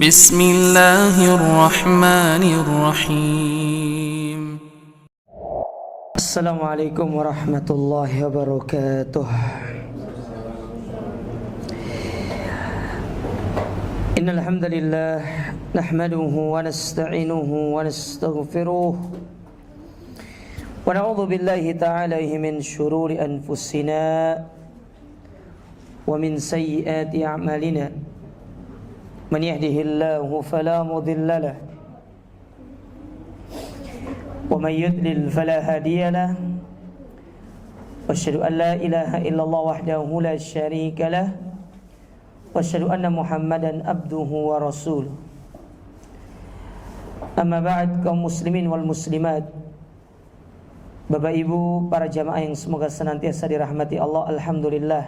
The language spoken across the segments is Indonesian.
بسم الله الرحمن الرحيم. السلام عليكم ورحمة الله وبركاته. إن الحمد لله نحمده ونستعينه ونستغفره ونعوذ بالله تعالى من شرور أنفسنا ومن سيئات أعمالنا من يهده الله فلا مضل له ومن يضلل فلا هادي له واشهد أن لا إله إلا الله وحده لا شريك له واشهد أن محمدا عبده ورسوله. Amma ba'd, kaum muslimin wal muslimat, Bapak Ibu para jamaah yang semoga senantiasa dirahmati Allah. Alhamdulillah,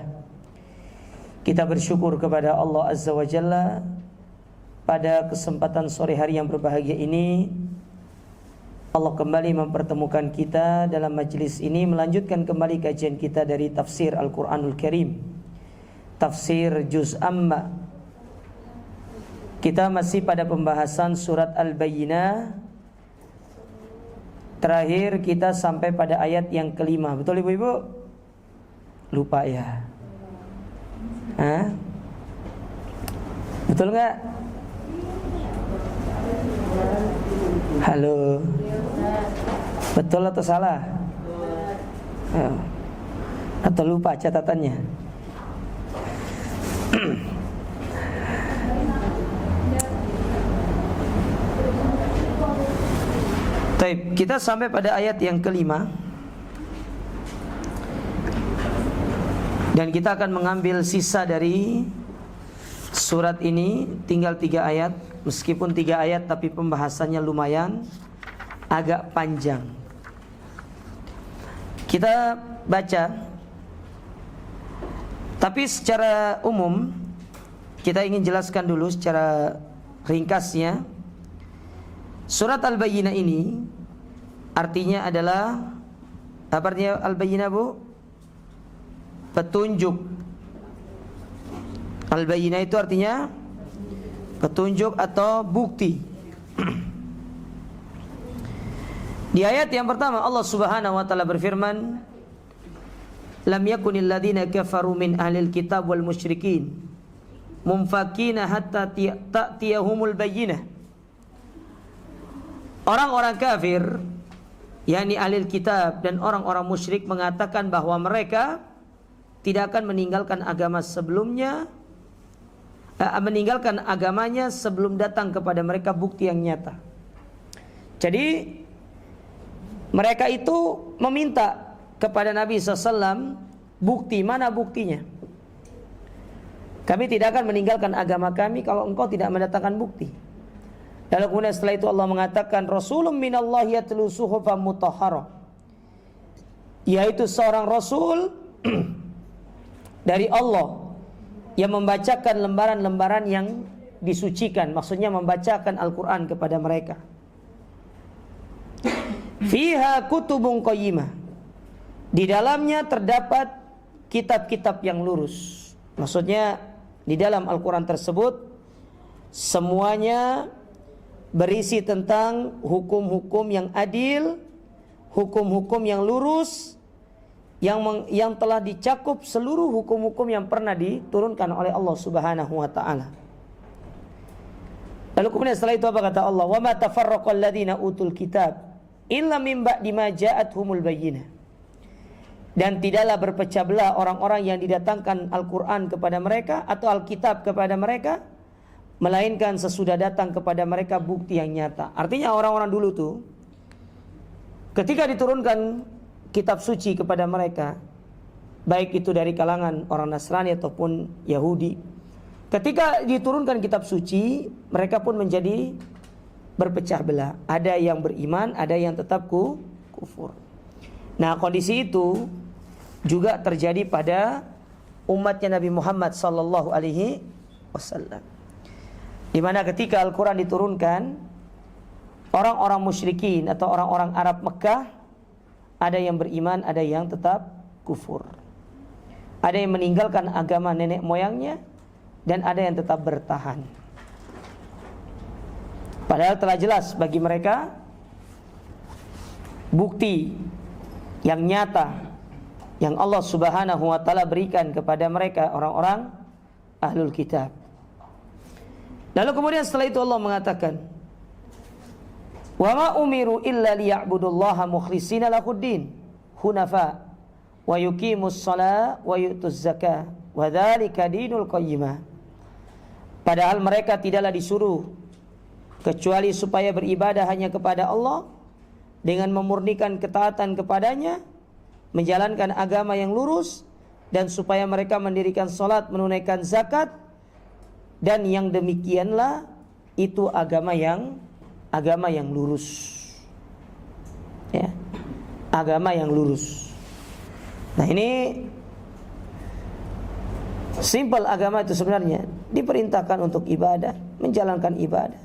kita bersyukur kepada Allah Azza wa Jalla pada kesempatan sore hari yang berbahagia ini. Allah kembali mempertemukan kita dalam majlis ini, melanjutkan kembali kajian kita dari tafsir Al-Quranul Karim, tafsir Juz Amma. Kita masih pada pembahasan surat Al-Bayyinah. Terakhir kita sampai pada ayat yang kelima. Betul ibu-ibu? Lupa ya? Hah? Betul nggak? Halo? Betul atau salah? Atau lupa catatannya? Baik, kita sampai pada ayat yang kelima. Dan kita akan mengambil sisa dari surat ini, tinggal 3 ayat. Meskipun 3 ayat tapi pembahasannya lumayan agak panjang. Kita baca, tapi secara umum kita ingin jelaskan dulu secara ringkasnya. Surat Al-Bayyinah ini artinya adalah, apa artinya Al-Bayyinah, Bu? Petunjuk. Al-Bayyinah itu artinya petunjuk atau bukti. Di ayat yang pertama Allah Subhanahu wa taala berfirman, "Lam yakunil ladzina kafaru min ahlil kitab wal musyrikin munfakina hatta ta'tiyahumul bayyinah." Orang-orang kafir, yakni ahlil kitab dan orang-orang musyrik, mengatakan bahwa mereka tidak akan meninggalkan agama sebelumnya, meninggalkan agamanya sebelum datang kepada mereka bukti yang nyata. Jadi mereka itu meminta kepada Nabi SAW bukti. Mana buktinya? Kami tidak akan meninggalkan agama kami kalau engkau tidak mendatangkan bukti. Lalu kemudian setelah itu Allah mengatakan, Rasulun minallahi yatlu suhufan mutahharah, yaitu seorang Rasul dari Allah yang membacakan lembaran-lembaran yang disucikan. Maksudnya membacakan Al-Quran kepada mereka. Fiha kutubun qayyimah, di dalamnya terdapat kitab-kitab yang lurus. Maksudnya di dalam Al-Quran tersebut semuanya berisi tentang hukum-hukum yang adil, hukum-hukum yang lurus, yang telah dicakup seluruh hukum-hukum yang pernah diturunkan oleh Allah Subhanahu wa taala. Lalu kemudian setelah itu apa kata Allah? Wa ma tafarraqal ladzina utul kitab illa min ba'di ma ja'atuhumul bayyinah. Dan tidaklah berpecah belah orang-orang yang didatangkan Al-Qur'an kepada mereka atau Alkitab kepada mereka, melainkan sesudah datang kepada mereka bukti yang nyata. Artinya orang-orang dulu tuh, ketika diturunkan kitab suci kepada mereka, baik itu dari kalangan orang Nasrani ataupun Yahudi, ketika diturunkan kitab suci, mereka pun menjadi berpecah belah. Ada yang beriman, ada yang tetap kufur. Nah, kondisi itu juga terjadi pada umatnya Nabi Muhammad sallallahu alaihi wasallam. Di mana ketika Al-Quran diturunkan, orang-orang musyrikin atau orang-orang Arab Mekah, ada yang beriman, ada yang tetap kufur. Ada yang meninggalkan agama nenek moyangnya, dan ada yang tetap bertahan. Padahal telah jelas bagi mereka bukti yang nyata yang Allah Subhanahu wa taala berikan kepada mereka orang-orang ahlul kitab. Lalu kemudian setelah itu Allah mengatakan, "Wa ma umiru illa liya'budullaha mukhlishina lahuddin hunafa wa yuqimus shalah wa yu'tuz zakah wa dzalika dinul qayyimah." Padahal mereka tidaklah disuruh kecuali supaya beribadah hanya kepada Allah dengan memurnikan ketaatan kepadanya, menjalankan agama yang lurus, dan supaya mereka mendirikan salat, menunaikan zakat, dan yang demikianlah itu agama yang lurus. Ya. Agama yang lurus. Nah, ini simpel agama itu sebenarnya diperintahkan untuk ibadah, menjalankan ibadah,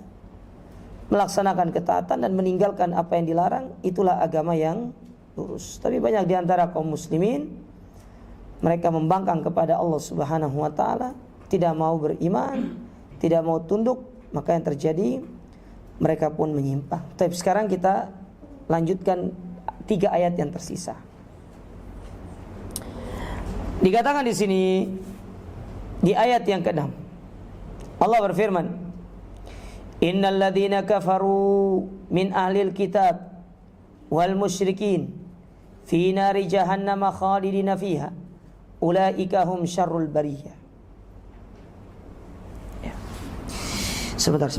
melaksanakan ketaatan dan meninggalkan apa yang dilarang. Itulah agama yang lurus. Tapi banyak di antara kaum muslimin, mereka membangkang kepada Allah Subhanahu wa taala, tidak mau beriman, tidak mau tunduk, maka yang terjadi mereka pun menyimpang. Tapi sekarang kita lanjutkan 3 ayat yang tersisa. Dikatakan di sini di ayat yang ke-6, Allah berfirman, "Innal ladzina kafaru min ahlil kitab wal musyrikin fi nari jahannam khalidina fiha ulaika hum syarrul bariyah." Ya. Sebentar.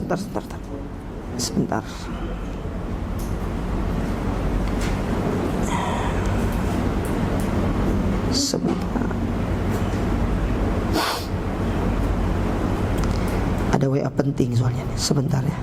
Ada WA penting soalnya nih. Sebentar ya.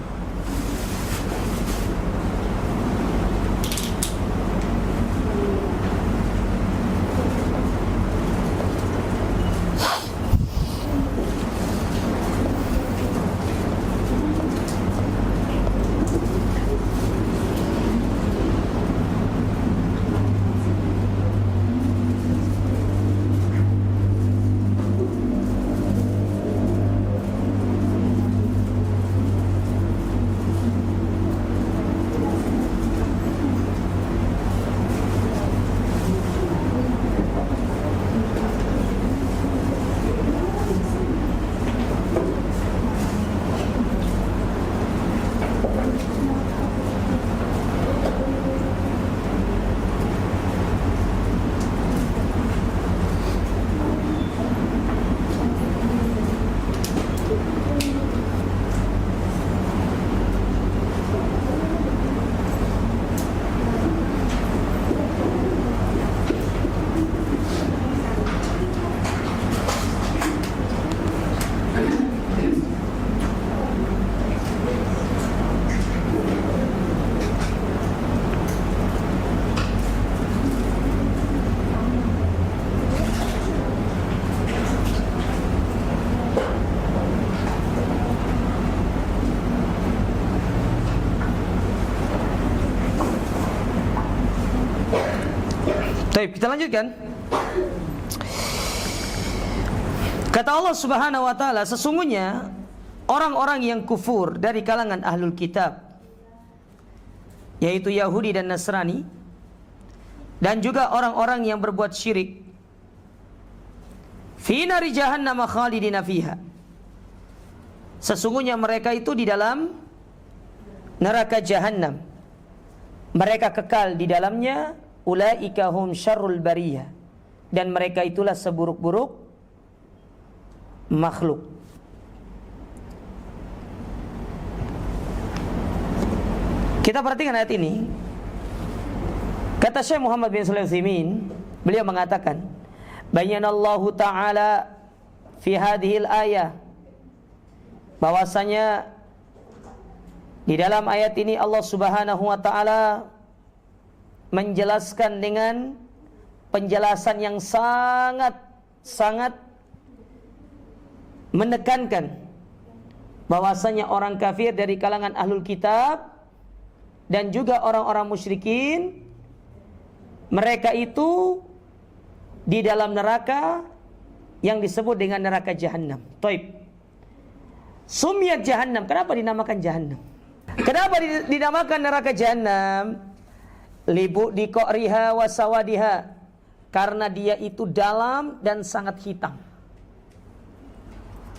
Baik, kita lanjutkan. Kata Allah Subhanahu wa taala, sesungguhnya orang-orang yang kufur dari kalangan ahlul kitab, yaitu Yahudi dan Nasrani, dan juga orang-orang yang berbuat syirik, fi nari jahannam khalidina fiha, sesungguhnya mereka itu di dalam neraka Jahannam, mereka kekal di dalamnya. Ulaika hum syarrul bariyah, dan mereka itulah seburuk-buruk makhluk. Kita perhatikan ayat ini. Kata Syekh Muhammad bin Shalih Al-Utsaimin, beliau mengatakan, "Bayyanallahu ta'ala fi hadhil ayah", bahwasanya di dalam ayat ini Allah Subhanahu wa taala menjelaskan dengan penjelasan yang sangat menekankan bahwasanya orang kafir dari kalangan ahlul kitab dan juga orang-orang musyrikin, mereka itu di dalam neraka yang disebut dengan neraka Jahannam. Taib. Sumiyat Jahannam. Kenapa dinamakan Jahannam? Kenapa dinamakan neraka jahanam? Libu diqriha wa sawadiha. Karena dia itu dalam dan sangat hitam.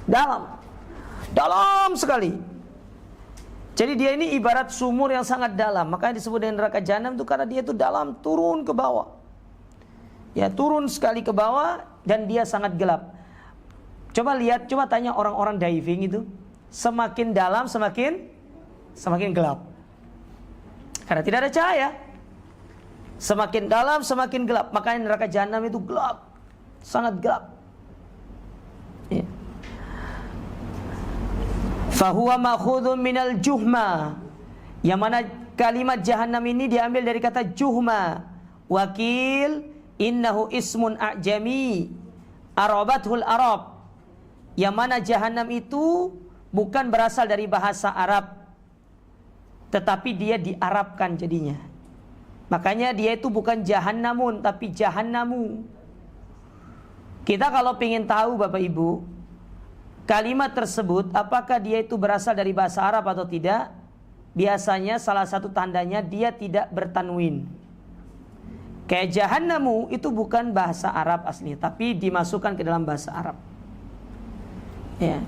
Dalam sekali. Jadi dia ini ibarat sumur yang sangat dalam. Makanya disebut dengan neraka jahanam itu karena dia itu dalam, turun ke bawah. Ya, turun sekali ke bawah dan dia sangat gelap. Coba lihat, coba tanya orang-orang diving itu, semakin dalam semakin gelap. Karena tidak ada cahaya. Semakin dalam semakin gelap. Makanya neraka jahanam itu gelap, sangat gelap. Ya. Fahuwa ma'khudhun minal juhma. Yang mana kalimat jahannam ini diambil dari kata juhma. Wakil innahu ismun a'jami arabathul arab. Yang mana jahannam itu bukan berasal dari bahasa Arab, tetapi dia diarabkan jadinya. Makanya dia itu bukan jahannamun, tapi jahannamu. Kita kalau ingin tahu Bapak Ibu, kalimat tersebut apakah dia itu berasal dari bahasa Arab atau tidak, biasanya salah satu tandanya dia tidak bertanwin. Kayak jahannamu itu bukan bahasa Arab asli, tapi dimasukkan ke dalam bahasa Arab. Ya.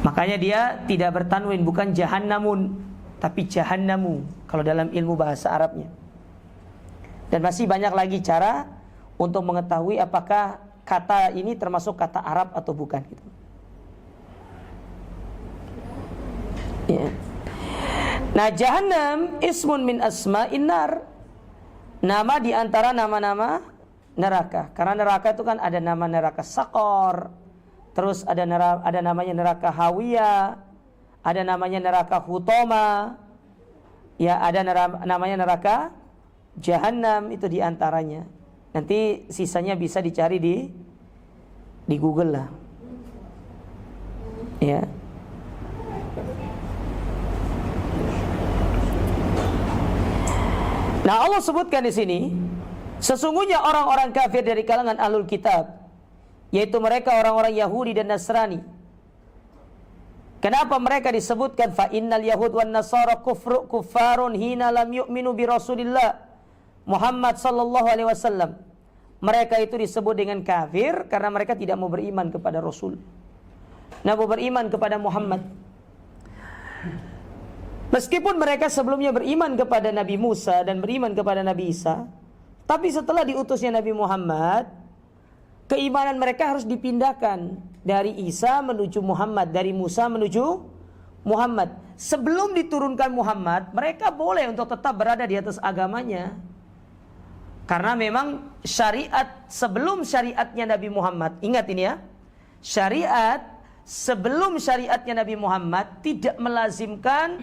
Makanya dia tidak bertanwin, bukan jahannamun, tapi jahannamu kalau dalam ilmu bahasa Arabnya. Dan masih banyak lagi cara untuk mengetahui apakah kata ini termasuk kata Arab atau bukan gitu. Ya. Nah, jahannam ismun min asma'in nar. Nama di antara nama-nama neraka. Karena neraka itu kan ada nama neraka Saqar, terus ada namanya neraka Hawiyah, ada namanya neraka Hutoma, ya ada namanya neraka Jahannam, itu di antaranya. Nanti sisanya bisa dicari di Google lah. Ya. Nah, Allah sebutkan di sini, sesungguhnya orang-orang kafir dari kalangan ahlul kitab, yaitu mereka orang-orang Yahudi dan Nasrani. Kenapa mereka disebutkan fa innal yahud wan nasara kuffarun hina lam yu'minu bi Rasulillah Muhammad sallallahu alaihi wasallam. Mereka itu disebut dengan kafir karena mereka tidak mau beriman kepada Rasul. Nah, mau beriman kepada Muhammad. Meskipun mereka sebelumnya beriman kepada Nabi Musa dan beriman kepada Nabi Isa, tapi setelah diutusnya Nabi Muhammad, keimanan mereka harus dipindahkan dari Isa menuju Muhammad, dari Musa menuju Muhammad. Sebelum diturunkan Muhammad, mereka boleh untuk tetap berada di atas agamanya. Karena memang syariat sebelum syariatnya Nabi Muhammad, ingat ini ya, syariat sebelum syariatnya Nabi Muhammad tidak melazimkan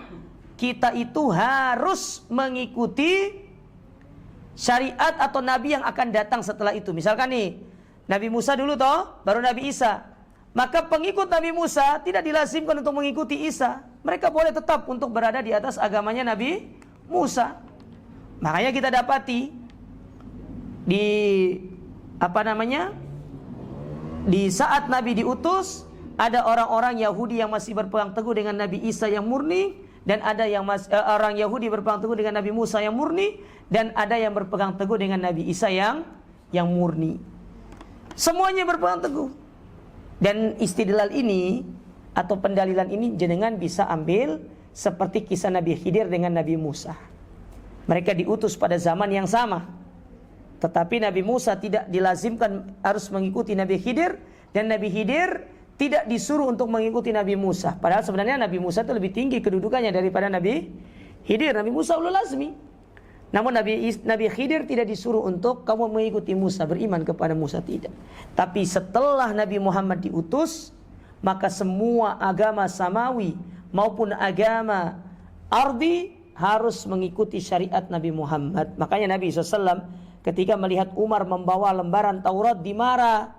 kita itu harus mengikuti syariat atau Nabi yang akan datang setelah itu. Misalkan nih, Nabi Musa dulu toh, baru Nabi Isa. Maka pengikut Nabi Musa tidak dilazimkan untuk mengikuti Isa. Mereka boleh tetap untuk berada di atas agamanya Nabi Musa. Makanya kita dapati di di saat Nabi diutus, ada orang-orang Yahudi yang masih berpegang teguh dengan Nabi Isa yang murni, dan ada yang orang Yahudi berpegang teguh dengan Nabi Musa yang murni, dan ada yang berpegang teguh dengan Nabi Isa yang murni. Semuanya berpegang teguh. Dan istidlal ini atau pendalilan ini jenengan bisa ambil seperti kisah Nabi Khidir dengan Nabi Musa. Mereka diutus pada zaman yang sama, tetapi Nabi Musa tidak dilazimkan harus mengikuti Nabi Khidir, dan Nabi Khidir tidak disuruh untuk mengikuti Nabi Musa. Padahal sebenarnya Nabi Musa itu lebih tinggi kedudukannya daripada Nabi Khidir. Nabi Musa ulul azmi. Namun Nabi Khidir tidak disuruh untuk kamu mengikuti Musa, beriman kepada Musa, tidak. Tapi setelah Nabi Muhammad diutus, maka semua agama samawi maupun agama ardi harus mengikuti syariat Nabi Muhammad. Makanya Nabi SAW ketika melihat Umar membawa lembaran Taurat dimarah.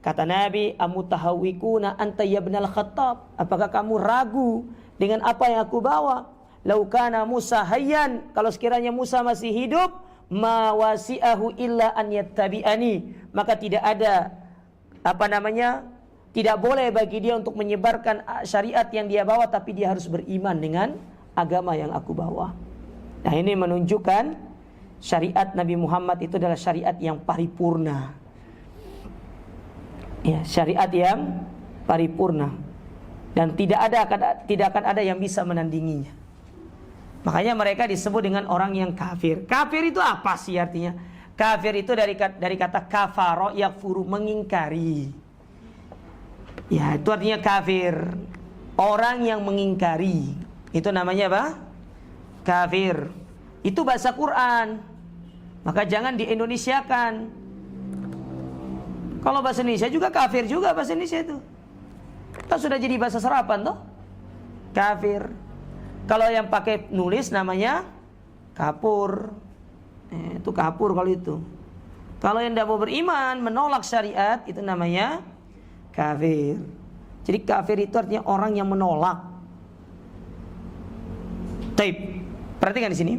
Kata Nabi, amutahawikuna anta ya ibnal Khattab, apakah kamu ragu dengan apa yang aku bawa? Laukana Musa hayyan, kalau sekiranya Musa masih hidup, ma wasi'ahu illa an yattabi'ani, maka tidak ada tidak boleh bagi dia untuk menyebarkan syariat yang dia bawa, tapi dia harus beriman dengan agama yang aku bawa. Nah, ini menunjukkan syariat Nabi Muhammad itu adalah syariat yang paripurna. Ya, syariat yang paripurna, dan tidak akan ada yang bisa menandinginya. Makanya mereka disebut dengan orang yang kafir. Kafir itu apa sih artinya? Kafir itu dari kata kafaro, yakfuru, mengingkari. Ya, itu artinya kafir. Orang yang mengingkari. Itu namanya apa? Kafir. Itu bahasa Quran. Maka jangan di-Indonesiakan. Kalau bahasa Indonesia juga kafir juga bahasa Indonesia itu. Kita sudah jadi bahasa serapan toh? Kafir. Kalau yang pakai nulis namanya kapur. Itu kapur kalau itu. Kalau yang tidak mau beriman, menolak syariat, itu namanya kafir. Jadi kafir itu artinya orang yang menolak. Taib. Perhatikan di sini.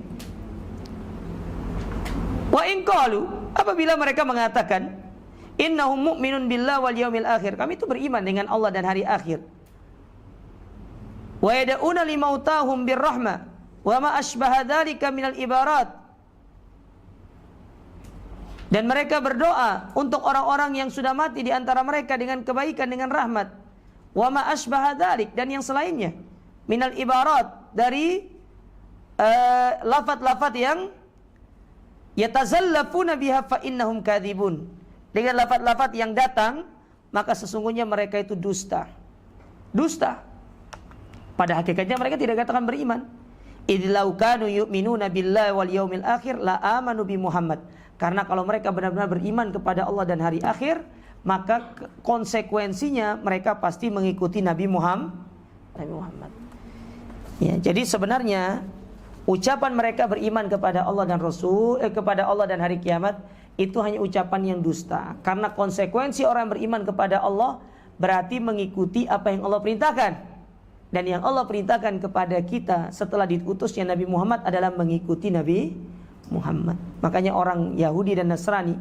Wa in qalu, apabila mereka mengatakan innahum mu'minun billah wal yaumil akhir, kami itu beriman dengan Allah dan hari akhir. Wa yad'una limautahum birrahmah wa ma asbaha dzalika minal ibarat. Dan mereka berdoa untuk orang-orang yang sudah mati di antara mereka dengan kebaikan, dengan rahmat. Wa ma asbaha dzalik, dan yang selainnya minal ibarat, dari lafaz-lafaz yang yatazallafuna biha fa innahum kadzibun. Dengan lafaz-lafaz yang datang, maka sesungguhnya mereka itu dusta. Dusta. Pada hakikatnya mereka tidak katakan beriman. Idlau kanu yu'minuna billahi wal yaumil akhir la amanu bi Muhammad. Karena kalau mereka benar-benar beriman kepada Allah dan hari akhir, maka konsekuensinya mereka pasti mengikuti Nabi Muhammad. Ya, jadi sebenarnya ucapan mereka beriman kepada Allah dan kepada Allah dan hari kiamat itu hanya ucapan yang dusta. Karena konsekuensi orang beriman kepada Allah berarti mengikuti apa yang Allah perintahkan. Dan yang Allah perintahkan kepada kita setelah diutusnya Nabi Muhammad adalah mengikuti Nabi Muhammad. Makanya orang Yahudi dan Nasrani,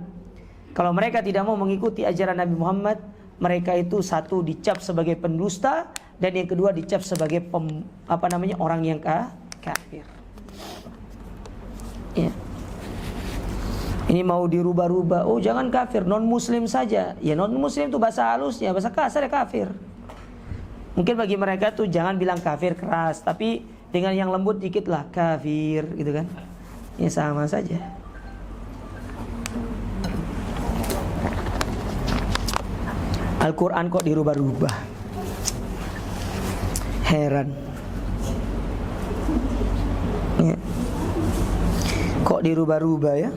kalau mereka tidak mau mengikuti ajaran Nabi Muhammad, mereka itu satu dicap sebagai pendusta, dan yang kedua dicap sebagai orang yang kafir. Ya. Ini mau dirubah-rubah. Oh, jangan kafir, non muslim saja. Ya, non muslim itu bahasa halusnya, bahasa kasar ya kafir. Mungkin bagi mereka tuh jangan bilang kafir keras, tapi dengan yang lembut dikit lah, kafir gitu kan. Ya sama saja. Al-Quran kok dirubah-rubah. Heran. Ya. Kok dirubah-rubah ya?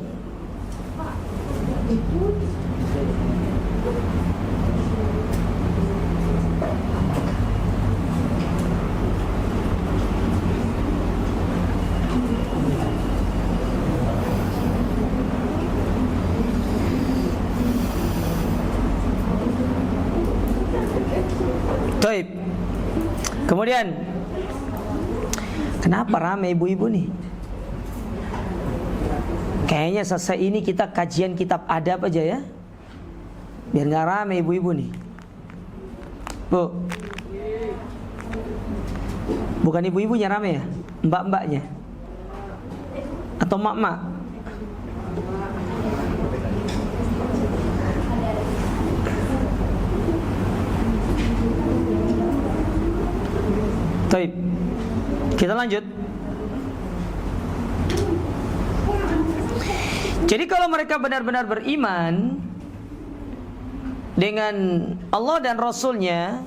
Taib. Kemudian, kenapa ramai ibu-ibu nih? Kayaknya selesai ini kita kajian kitab adab aja ya, biar nggak ramai ibu-ibu nih. Bu, bukan ibu-ibunya ramai ya, mbak-mbaknya atau mak-mak? Baik, kita lanjut. Jadi kalau mereka benar-benar beriman dengan Allah dan Rasulnya,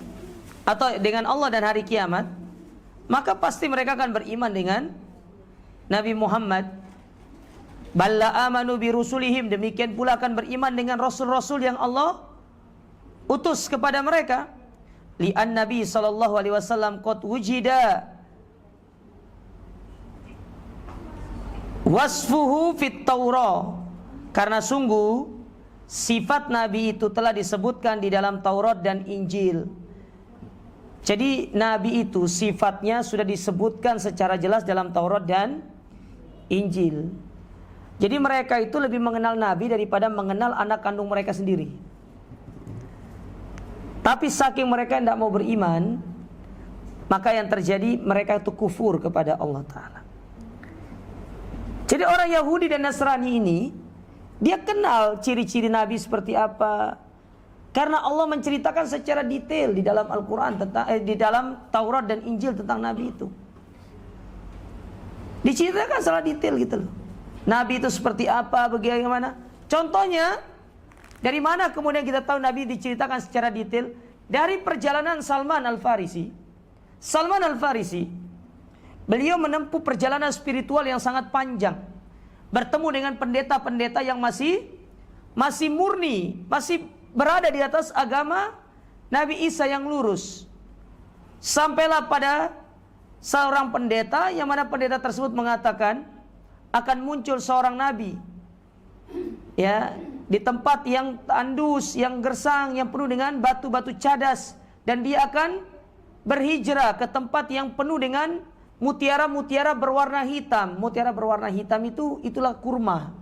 atau dengan Allah dan hari kiamat, maka pasti mereka akan beriman dengan Nabi Muhammad. Balla amanu bi rusulihim, demikian pula akan beriman dengan rasul-rasul yang Allah utus kepada mereka. Li'an Nabi sallallahu alaihi wasallam qad wujida wasfuhu fit Taurah, karena sungguh sifat Nabi itu telah disebutkan di dalam Taurat dan Injil. Jadi Nabi itu sifatnya sudah disebutkan secara jelas dalam Taurat dan Injil. Jadi mereka itu lebih mengenal Nabi daripada mengenal anak kandung mereka sendiri. Tapi saking mereka tidak mau beriman, maka yang terjadi mereka itu kufur kepada Allah Ta'ala. Jadi orang Yahudi dan Nasrani ini, dia kenal ciri-ciri Nabi seperti apa. Karena Allah menceritakan secara detail di dalam Al-Quran, di dalam Taurat dan Injil tentang Nabi itu. Diceritakan secara detail gitu loh. Nabi itu seperti apa, bagaimana. Contohnya, dari mana kemudian kita tahu Nabi diceritakan secara detail? Dari perjalanan Salman Al-Farisi. Salman Al-Farisi, beliau menempuh perjalanan spiritual yang sangat panjang. Bertemu dengan pendeta-pendeta yang masih murni, masih berada di atas agama Nabi Isa yang lurus. Sampailah pada seorang pendeta, yang mana pendeta tersebut mengatakan akan muncul seorang nabi, ya, di tempat yang tandus, yang gersang, yang penuh dengan batu-batu cadas, dan dia akan berhijrah ke tempat yang penuh dengan mutiara-mutiara berwarna hitam. Mutiara berwarna hitam itulah kurma.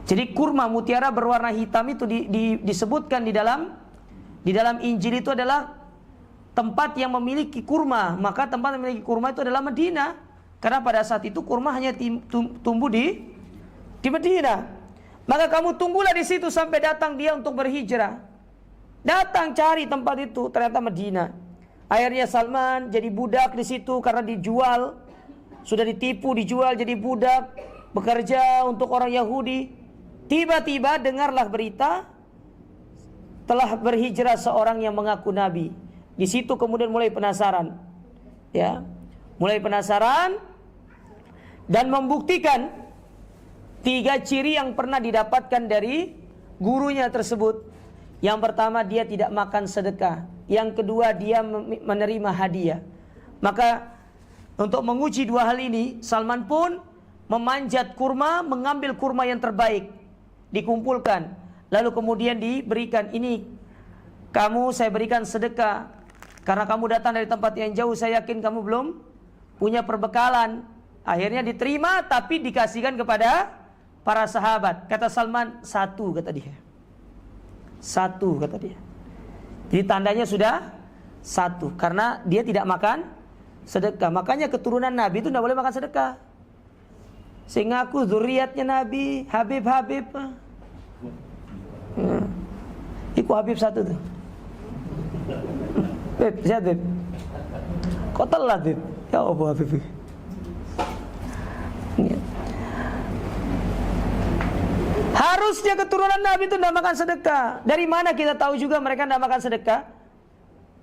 Jadi kurma, mutiara berwarna hitam itu disebutkan di dalam Injil itu adalah tempat yang memiliki kurma. Maka tempat yang memiliki kurma itu adalah Madinah. Karena pada saat itu kurma hanya tumbuh di Madinah. Maka kamu tunggulah di situ sampai datang dia untuk berhijrah. Datang cari tempat itu, ternyata Madinah. Akhirnya Salman jadi budak di situ karena dijual, sudah ditipu, dijual jadi budak, bekerja untuk orang Yahudi. Tiba-tiba dengarlah berita telah berhijrah seorang yang mengaku nabi. Di situ kemudian mulai penasaran, ya, mulai penasaran dan membuktikan 3 ciri yang pernah didapatkan dari gurunya tersebut. Yang pertama, dia tidak makan sedekah. Yang kedua, dia menerima hadiah. Maka untuk menguji 2 hal ini, Salman pun memanjat kurma, mengambil kurma yang terbaik, dikumpulkan, lalu kemudian diberikan, ini kamu saya berikan sedekah karena kamu datang dari tempat yang jauh, saya yakin kamu belum punya perbekalan. Akhirnya diterima, tapi dikasihkan kepada para sahabat. Kata Salman, 1, kata dia. 1, kata dia. Jadi tandanya sudah 1, karena dia tidak makan sedekah. Makanya keturunan Nabi itu tidak boleh makan sedekah. Sehingga aku zuriatnya Nabi, Habib. Iku Habib 1 tuh. Beb, sehat Beb. Kok telat Beb? Ya Allah Habib. Harusnya keturunan Nabi itu tidak makan sedekah. Dari mana kita tahu juga mereka tidak makan sedekah?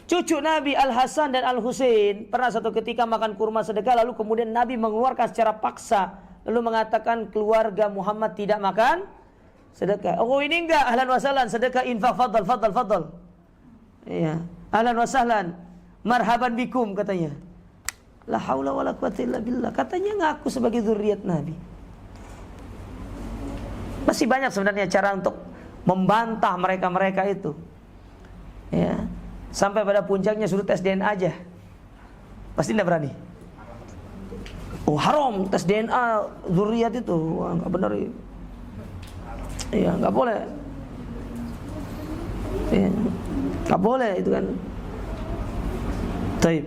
Cucu Nabi Al-Hasan dan Al-Husain pernah satu ketika makan kurma sedekah, lalu kemudian Nabi mengeluarkan secara paksa, lalu mengatakan keluarga Muhammad tidak makan sedekah. Oh ini enggak, ahlan wa sahlan, sedekah infak, fadal. Iya, ahlan wa sahlan, marhaban bikum katanya. La haula wala quwwata illa billah. Katanya ngaku sebagai zuriat Nabi. Masih banyak sebenarnya cara untuk membantah mereka itu. Ya. Sampai pada puncaknya suruh tes DNA aja. Pasti tidak berani. Oh haram tes DNA zuriat itu. Wah, enggak benar. Iya, enggak boleh. Iya, enggak boleh itu kan. Taib.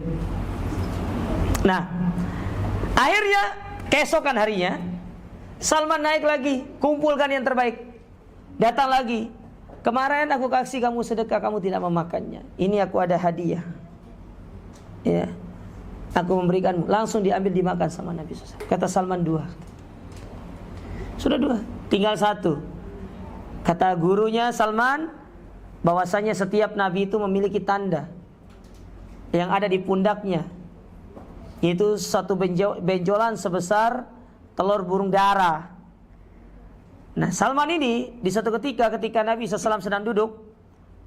Nah, akhirnya keesokan harinya Salman naik lagi, kumpulkan yang terbaik. Datang lagi. Kemarin aku kasih kamu sedekah, kamu tidak memakannya. Ini aku ada hadiah. Ya. Aku memberikanmu. Langsung diambil dimakan sama Nabi SAW. Kata Salman 2. Sudah 2, tinggal 1. Kata gurunya Salman, bahwasanya setiap Nabi itu memiliki tanda yang ada di pundaknya. Itu satu benjolan sebesar telur burung dara. Nah Salman ini di satu ketika Nabi SAW sedang duduk,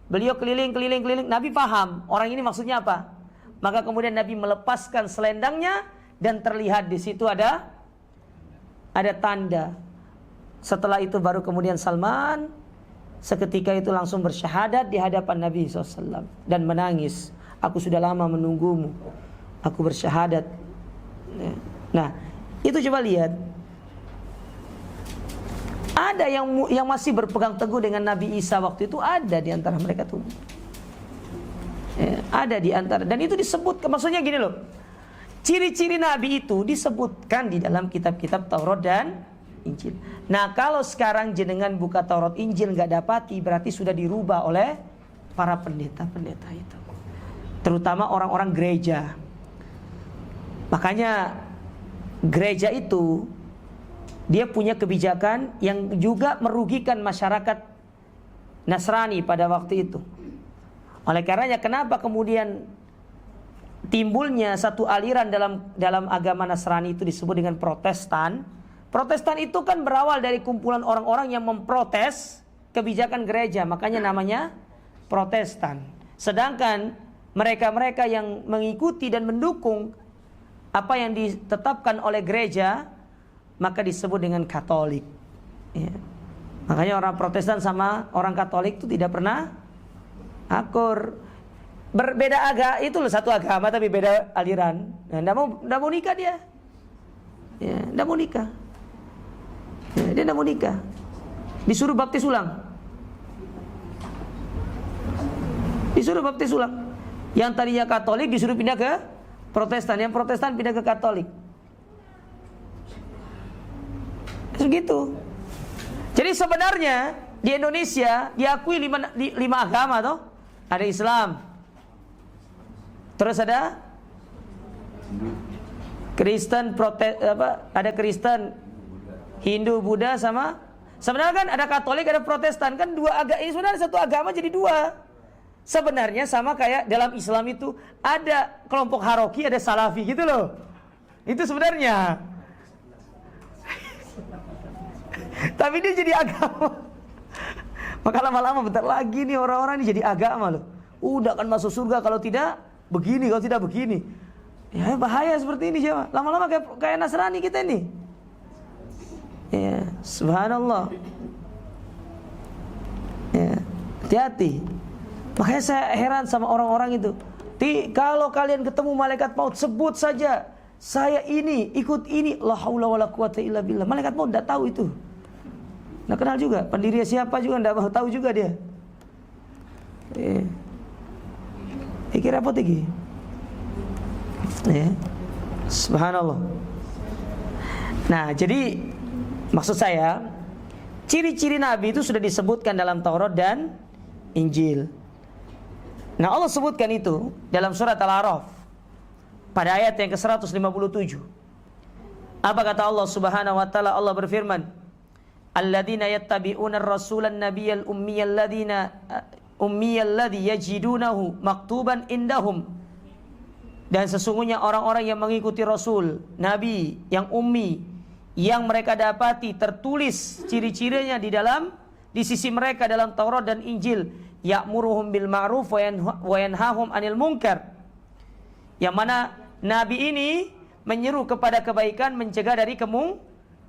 beliau keliling. Nabi paham orang ini maksudnya apa. Maka kemudian Nabi melepaskan selendangnya dan terlihat di situ ada tanda. Setelah itu baru kemudian Salman seketika itu langsung bersyahadat di hadapan Nabi SAW dan menangis. Aku sudah lama menunggumu. Aku bersyahadat. Nah, itu coba lihat. Ada yang masih berpegang teguh dengan Nabi Isa waktu itu, ada di antara mereka tuh. Ada di antara, dan itu disebut, maksudnya gini loh. Ciri-ciri Nabi itu disebutkan di dalam kitab-kitab Taurat dan Injil. Nah, kalau sekarang jenengan buka Taurat Injil nggak dapati, berarti sudah dirubah oleh para pendeta-pendeta itu. Terutama orang-orang gereja. Makanya gereja itu dia punya kebijakan yang juga merugikan masyarakat Nasrani pada waktu itu. Oleh karenanya kenapa kemudian timbulnya satu aliran dalam agama Nasrani itu disebut dengan Protestan. Protestan itu kan berawal dari kumpulan orang-orang yang memprotes kebijakan gereja, makanya namanya Protestan. Sedangkan mereka-mereka yang mengikuti dan mendukung apa yang ditetapkan oleh gereja, maka disebut dengan Katolik. Ya. Makanya orang Protestan sama orang Katolik itu tidak pernah akur. Berbeda agama, itu loh, satu agama tapi beda aliran. Nah, nggak mau nikah dia. Ya, nggak mau nikah. Ya, dia nggak mau nikah. Disuruh baptis ulang. Disuruh baptis ulang. Yang tadinya Katolik disuruh pindah ke Protestan, yang Protestan pindah ke Katolik. Begitu. Jadi sebenarnya di Indonesia diakui lima agama toh. Ada Islam. Terus ada Kristen, ada Kristen, Hindu, Buddha, sama sebenarnya kan ada Katolik, ada Protestan, kan dua agama ini sebenarnya satu agama jadi dua. Sebenarnya sama kayak dalam Islam itu ada kelompok Haroki, ada Salafi gitu loh. Itu sebenarnya. Tapi dia jadi agama. Maka lama-lama bentar lagi nih orang-orang ini jadi agama loh. Udah akan masuk surga kalau tidak begini, kalau tidak begini. Ya bahaya seperti ini siapa? Lama-lama kayak Nasrani kita ini. Ya, subhanallah. Ya, hati-hati. Makanya saya heran sama orang-orang itu. Kalau kalian ketemu malaikat maut, sebut saja saya ini, ikut ini. La haula wala quwata illa billah. Malaikat maut enggak tahu itu. Enggak kenal juga, pendirinya siapa juga enggak tahu juga dia. Iki repot iki. Ya. Subhanallah. Nah, jadi maksud saya, ciri-ciri Nabi itu sudah disebutkan dalam Taurat dan Injil. Nah, Allah sebutkan itu dalam surat Al-A'raf pada ayat yang ke-157. Apa kata Allah Subhanahu wa taala? Allah berfirman, "Alladzina yattabi'una ar-rasulan nabiyyal ummiyal ladzi yajidunahu maktuban indahum." Dan sesungguhnya orang-orang yang mengikuti Rasul, Nabi yang ummi, yang mereka dapati tertulis ciri-cirinya di sisi mereka dalam Taurat dan Injil, ya'muruhum bil ma'ruf wa yanhahum 'anil munkar. Yang mana Nabi ini menyeru kepada kebaikan, mencegah dari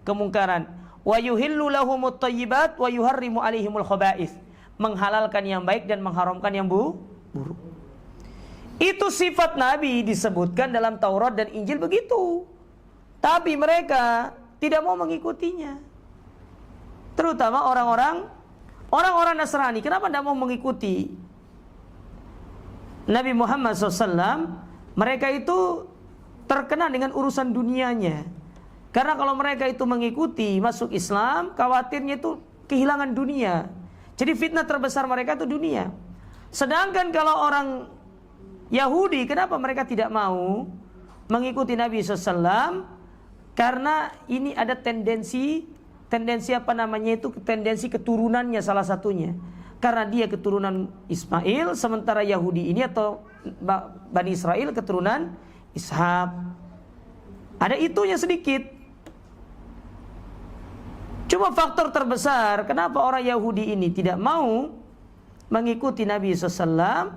kemungkaran. Wa yuhillu lahumut thayyibat wa yuharrimu 'alaihimul khaba'its. Menghalalkan yang baik dan mengharamkan yang buruk. Itu sifat Nabi disebutkan dalam Taurat dan Injil begitu. Tapi mereka tidak mau mengikutinya. Terutama orang-orang Nasrani. Kenapa tidak mau mengikuti Nabi Muhammad SAW? Mereka itu terkena dengan urusan dunianya. Karena kalau mereka itu mengikuti masuk Islam, khawatirnya itu kehilangan dunia. Jadi fitnah terbesar mereka itu dunia. Sedangkan kalau orang Yahudi, kenapa mereka tidak mau mengikuti Nabi SAW? Karena ini ada tendensi apa namanya itu, tendensi keturunannya salah satunya. Karena dia keturunan Ismail, sementara Yahudi ini atau Bani Israel keturunan Ishak. Ada itunya sedikit. Cuma faktor terbesar kenapa orang Yahudi ini tidak mau mengikuti Nabi SAW,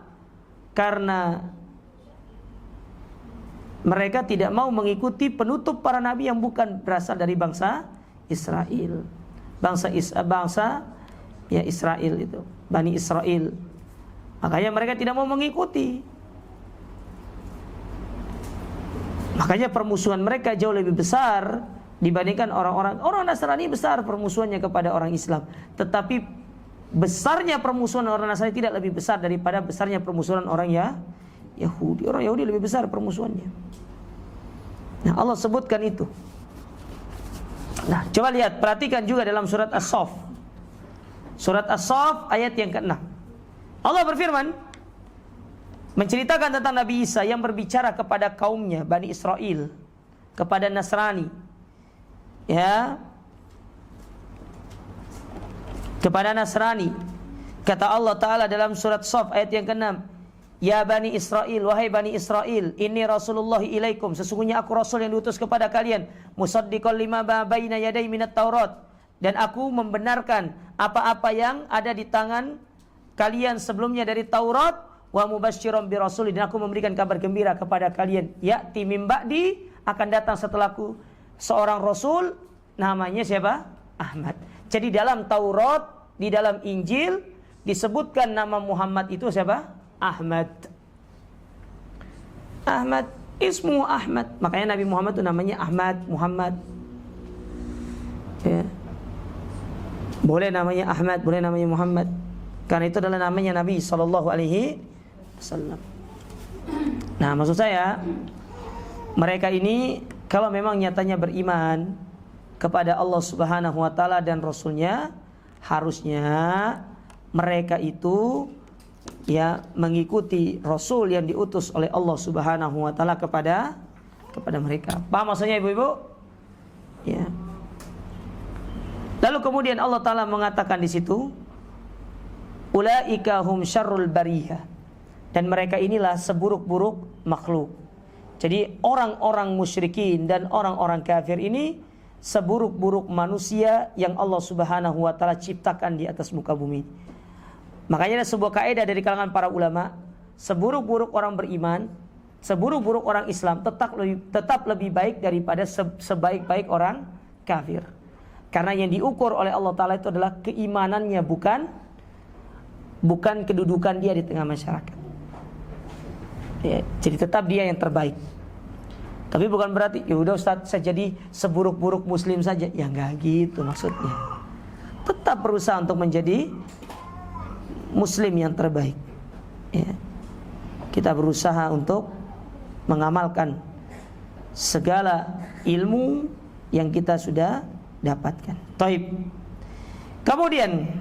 karena mereka tidak mau mengikuti penutup para nabi yang bukan berasal dari bangsa Israel. Bangsa ya Israel itu, Bani Israel. Makanya mereka tidak mau mengikuti. Makanya permusuhan mereka jauh lebih besar dibandingkan orang Nasrani besar permusuhannya kepada orang Islam, tetapi besarnya permusuhan orang Nasrani tidak lebih besar daripada besarnya permusuhan orang Yahudi. Orang Yahudi lebih besar permusuhannya. Nah, Allah sebutkan itu. Nah, coba lihat, perhatikan juga dalam surat As-Saff. Surat As-Saff ayat yang ke-6. Allah berfirman menceritakan tentang Nabi Isa yang berbicara kepada kaumnya Bani Israel, kepada Nasrani. Ya. Kepada Nasrani. Kata Allah Ta'ala dalam surat Saff ayat yang ke-6, ya Bani Israel, wahai Bani Israel, inni Rasulullah ilaikum, sesungguhnya aku Rasul yang diutus kepada kalian, musaddiqan lima baina yaday minat Taurat, dan aku membenarkan apa-apa yang ada di tangan kalian sebelumnya dari Taurat, wa mubasysyiran bi rasul, dan aku memberikan kabar gembira kepada kalian, ya'ti mim ba'di, akan datang setelahku seorang Rasul, namanya siapa? Ahmad. Jadi dalam Taurat, di dalam Injil disebutkan nama Muhammad itu siapa? Ahmad. Ahmad, ismu Ahmad. Makanya Nabi Muhammad itu namanya Ahmad, Muhammad. Ya. Boleh namanya Ahmad, boleh namanya Muhammad. Karena itu adalah namanya Nabi SAW. Nah, maksud saya, mereka ini kalau memang nyatanya beriman kepada Allah Subhanahu wa Ta'ala dan Rasulnya, harusnya mereka itu ya mengikuti Rasul yang diutus oleh Allah Subhanahu wa Ta'ala kepada mereka. Paham maksudnya ibu-ibu? Ya. Lalu kemudian Allah Ta'ala mengatakan di situ, ulaika hum syarrul bariyah, dan mereka inilah seburuk-buruk makhluk. Jadi orang-orang musyrikin dan orang-orang kafir ini seburuk-buruk manusia yang Allah Subhanahu wa Ta'ala ciptakan di atas muka bumi. Makanya ada sebuah kaidah dari kalangan para ulama, seburuk-buruk orang beriman, seburuk-buruk orang Islam tetap lebih baik daripada sebaik-baik orang kafir. Karena yang diukur oleh Allah Ta'ala itu adalah keimanannya, bukan kedudukan dia di tengah masyarakat. Ya, jadi tetap dia yang terbaik. Tapi bukan berarti ya udah Ustaz, saya jadi seburuk-buruk muslim saja. Ya enggak gitu maksudnya. Tetap berusaha untuk menjadi muslim yang terbaik. Ya. Kita berusaha untuk mengamalkan segala ilmu yang kita sudah dapatkan. Taib. Kemudian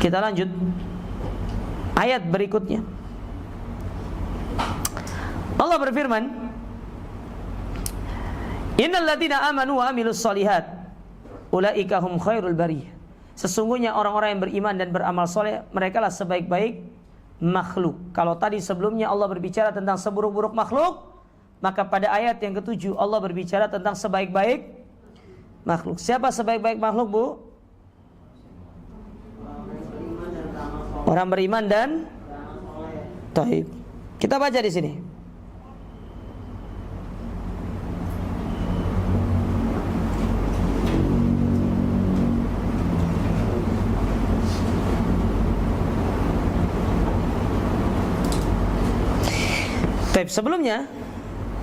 kita lanjut ayat berikutnya. Allah berfirman, innal ladzina amanu wa amilus solihat ulaika hum khairul bariyah. Sesungguhnya orang-orang yang beriman dan beramal soleh, mereka lah sebaik-baik makhluk. Kalau tadi sebelumnya Allah berbicara tentang seburuk-buruk makhluk, maka pada ayat yang ke-7 Allah berbicara tentang sebaik-baik makhluk. Siapa sebaik-baik makhluk, Bu? Orang beriman dan taib. Kita baca di sini. Taib, sebelumnya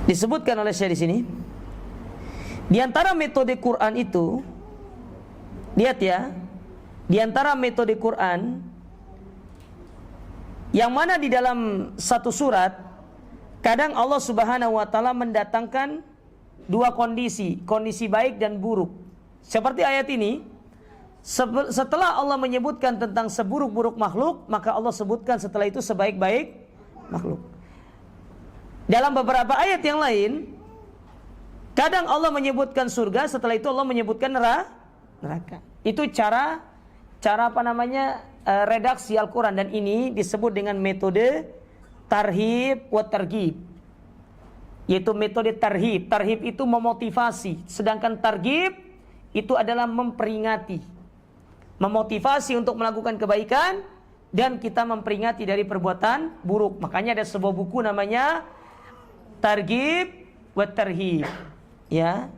disebutkan oleh saya di sini, di antara metode Quran itu, lihat ya, di antara metode Quran yang mana di dalam satu surat kadang Allah Subhanahu wa Ta'ala mendatangkan dua kondisi baik dan buruk. Seperti ayat ini, setelah Allah menyebutkan tentang seburuk-buruk makhluk, maka Allah sebutkan setelah itu sebaik-baik makhluk. Dalam beberapa ayat yang lain, kadang Allah menyebutkan surga, setelah itu Allah menyebutkan neraka. Itu cara redaksi Al-Quran, dan ini disebut dengan metode tarhib wa targhib. Yaitu metode tarhib. Tarhib itu memotivasi, sedangkan targhib itu adalah memperingati. Memotivasi untuk melakukan kebaikan dan kita memperingati dari perbuatan buruk. Makanya ada sebuah buku namanya Targhib wa Tarhib. Ya.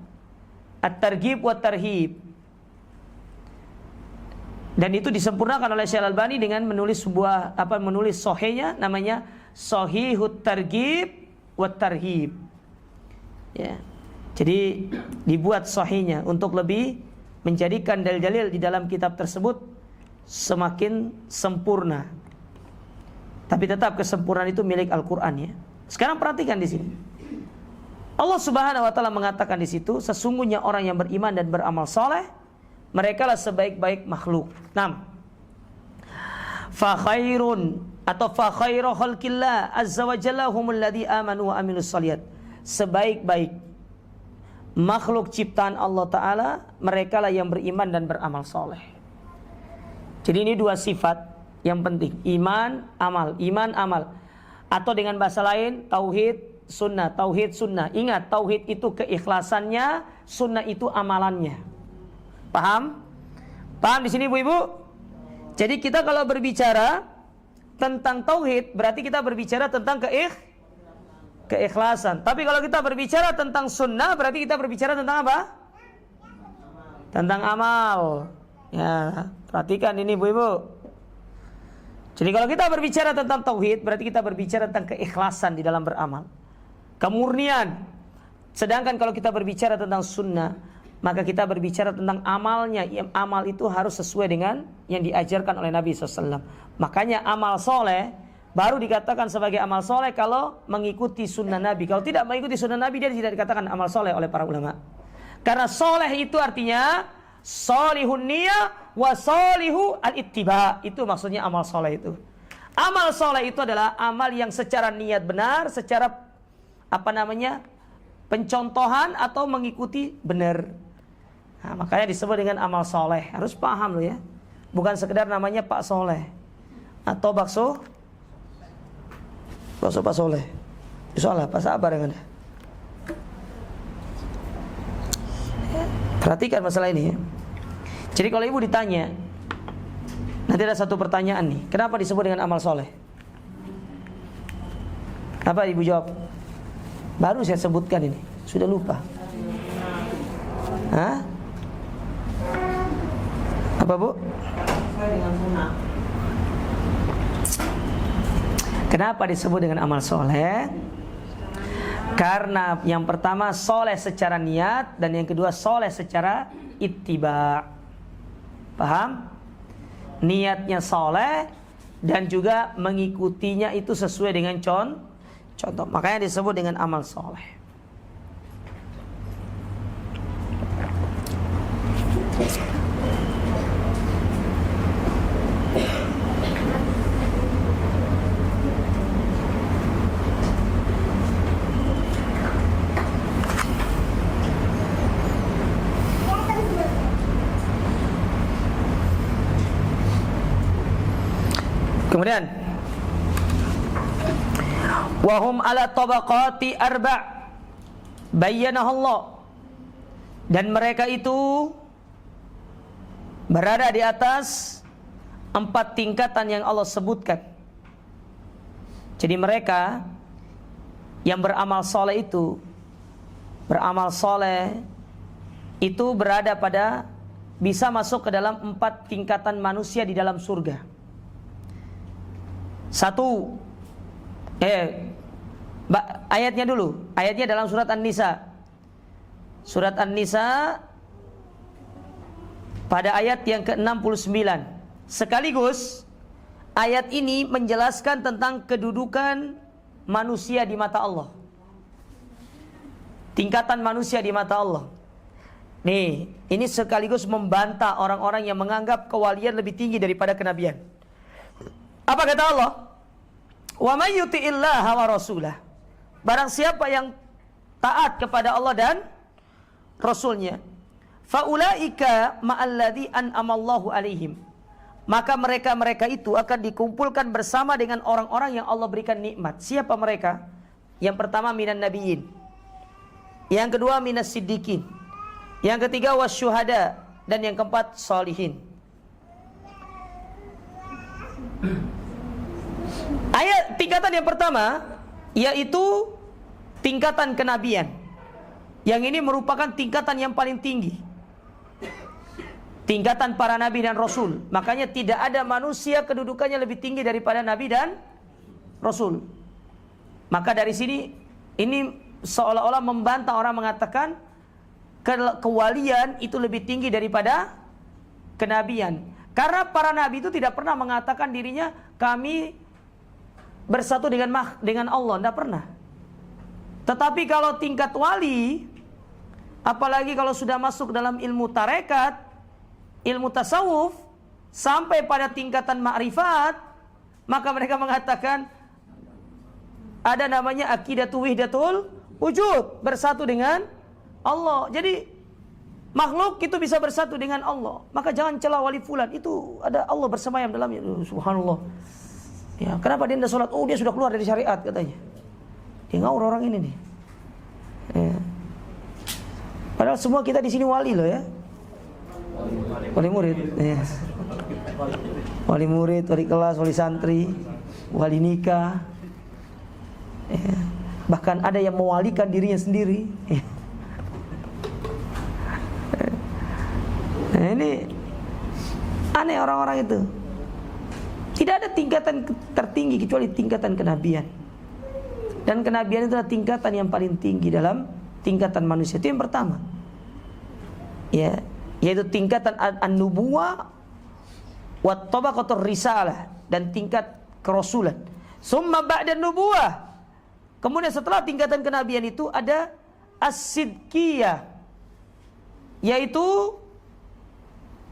At-Targhib wa Tarhib. Dan itu disempurnakan oleh Syekh Al-Albani dengan menulis sahihnya namanya Sahihut Targhib wa Tarhib. Ya. Jadi dibuat sahihnya untuk lebih menjadikan dalil-dalil di dalam kitab tersebut semakin sempurna. Tapi tetap kesempurnaan itu milik Al-Qur'an ya. Sekarang perhatikan di sini. Allah Subhanahu wa taala mengatakan di situ, sesungguhnya orang yang beriman dan beramal saleh, merekalah sebaik-baik makhluk. 6. Fa khairun atau fa khairu khalqillah azza wa jalla humul ladzi amanu wa amilus shalihat. Sebaik-baik makhluk ciptaan Allah taala, merekalah yang beriman dan beramal saleh. Jadi ini dua sifat yang penting, iman, amal. Atau dengan bahasa lain, tauhid, sunnah. Ingat, tauhid itu keikhlasannya, sunnah itu amalannya. Paham? Paham di sini Bu-ibu? Jadi kita kalau berbicara tentang tauhid, berarti kita berbicara tentang keikhlasan. Tapi kalau kita berbicara tentang sunnah, berarti kita berbicara tentang apa? Tentang amal. Ya, perhatikan ini Bu-ibu. Jadi kalau kita berbicara tentang tauhid, berarti kita berbicara tentang keikhlasan di dalam beramal, kemurnian. Sedangkan kalau kita berbicara tentang sunnah, maka kita berbicara tentang amalnya. Amal itu harus sesuai dengan yang diajarkan oleh Nabi SAW. Makanya amal soleh baru dikatakan sebagai amal soleh kalau mengikuti sunnah Nabi. Kalau tidak mengikuti sunnah Nabi, dia tidak dikatakan amal soleh oleh para ulama. Karena soleh itu artinya solihun niyah wa solihu al-ittiba. Itu maksudnya amal soleh itu. Amal soleh itu adalah amal yang secara niat benar, secara pencontohan atau mengikuti benar. Nah, makanya disebut dengan amal soleh. Harus paham loh ya. Bukan sekedar namanya Pak Soleh atau bakso Pak Soleh. Insyaallah Pak sabar yang ada. Perhatikan masalah ini ya. Jadi kalau ibu ditanya, nanti ada satu pertanyaan nih, kenapa disebut dengan amal soleh? Apa ibu jawab? Baru saya sebutkan ini, sudah lupa. Hah? Apa Bu? Kenapa disebut dengan amal soleh? Karena yang pertama soleh secara niat, dan yang kedua soleh secara ittiba. Paham? Niatnya soleh dan juga mengikutinya itu sesuai dengan contoh. Makanya disebut dengan amal soleh. Kemudian wahum ala tabaqati arba' bayyanahu Allah, dan mereka itu berada di atas 4 tingkatan yang Allah sebutkan. Jadi mereka yang beramal soleh itu berada pada bisa masuk ke dalam 4 tingkatan manusia di dalam surga. Satu, ayatnya dulu. Ayatnya dalam surat An-Nisa. Surat An-Nisa pada ayat yang ke-69. Sekaligus ayat ini menjelaskan tentang kedudukan manusia di mata Allah. Tingkatan manusia di mata Allah. Nih, ini sekaligus membantah orang-orang yang menganggap kewalian lebih tinggi daripada kenabian. Apa kata Allah? Wa may yuti'illaha wa rasulah. Barang siapa yang taat kepada Allah dan Rasulnya, faulaika ma'alladzi an'amallahu alaihim. Maka mereka itu akan dikumpulkan bersama dengan orang-orang yang Allah berikan nikmat. Siapa mereka? Yang pertama minan nabiyyin. Yang kedua minas siddiqin. Yang ketiga wasyuhada, dan yang keempat sholihin. Ayat tingkatan yang pertama yaitu tingkatan kenabian. Yang ini merupakan tingkatan yang paling tinggi. Tingkatan para nabi dan rasul. Makanya tidak ada manusia kedudukannya lebih tinggi daripada nabi dan rasul. Maka dari sini ini seolah-olah membantah orang mengatakan kewalian itu lebih tinggi daripada kenabian. Karena para nabi itu tidak pernah mengatakan dirinya kami bersatu dengan Allah, tidak pernah. Tetapi kalau tingkat wali, apalagi kalau sudah masuk dalam ilmu tarekat, ilmu tasawuf, sampai pada tingkatan ma'rifat, maka mereka mengatakan ada namanya aqidatu wihdatul wujud, bersatu dengan Allah. Jadi makhluk itu bisa bersatu dengan Allah. Maka jangan celah wali fulan, itu ada Allah bersemayam dalamnya. Subhanallah. Ya, kenapa dia tidak sholat? Oh, dia sudah keluar dari syariat katanya. Dia ngawur orang ini nih. Ya. Padahal semua kita di sini wali loh ya. Wali murid. Ya. Wali murid, wali kelas, wali santri, wali nikah. Ya. Bahkan ada yang mewalikan dirinya sendiri. Ya. Nah, ini aneh orang-orang itu. Tidak ada tingkatan tertinggi kecuali tingkatan kenabian. Dan kenabian itu adalah tingkatan yang paling tinggi dalam tingkatan manusia. Itu yang pertama. Ya, yaitu tingkatan an-nubuwah wa tabaqatur risalah, dan tingkat kerasulan. Summa ba'da nubuwah. Kemudian setelah tingkatan kenabian itu ada as-sidqiyah, yaitu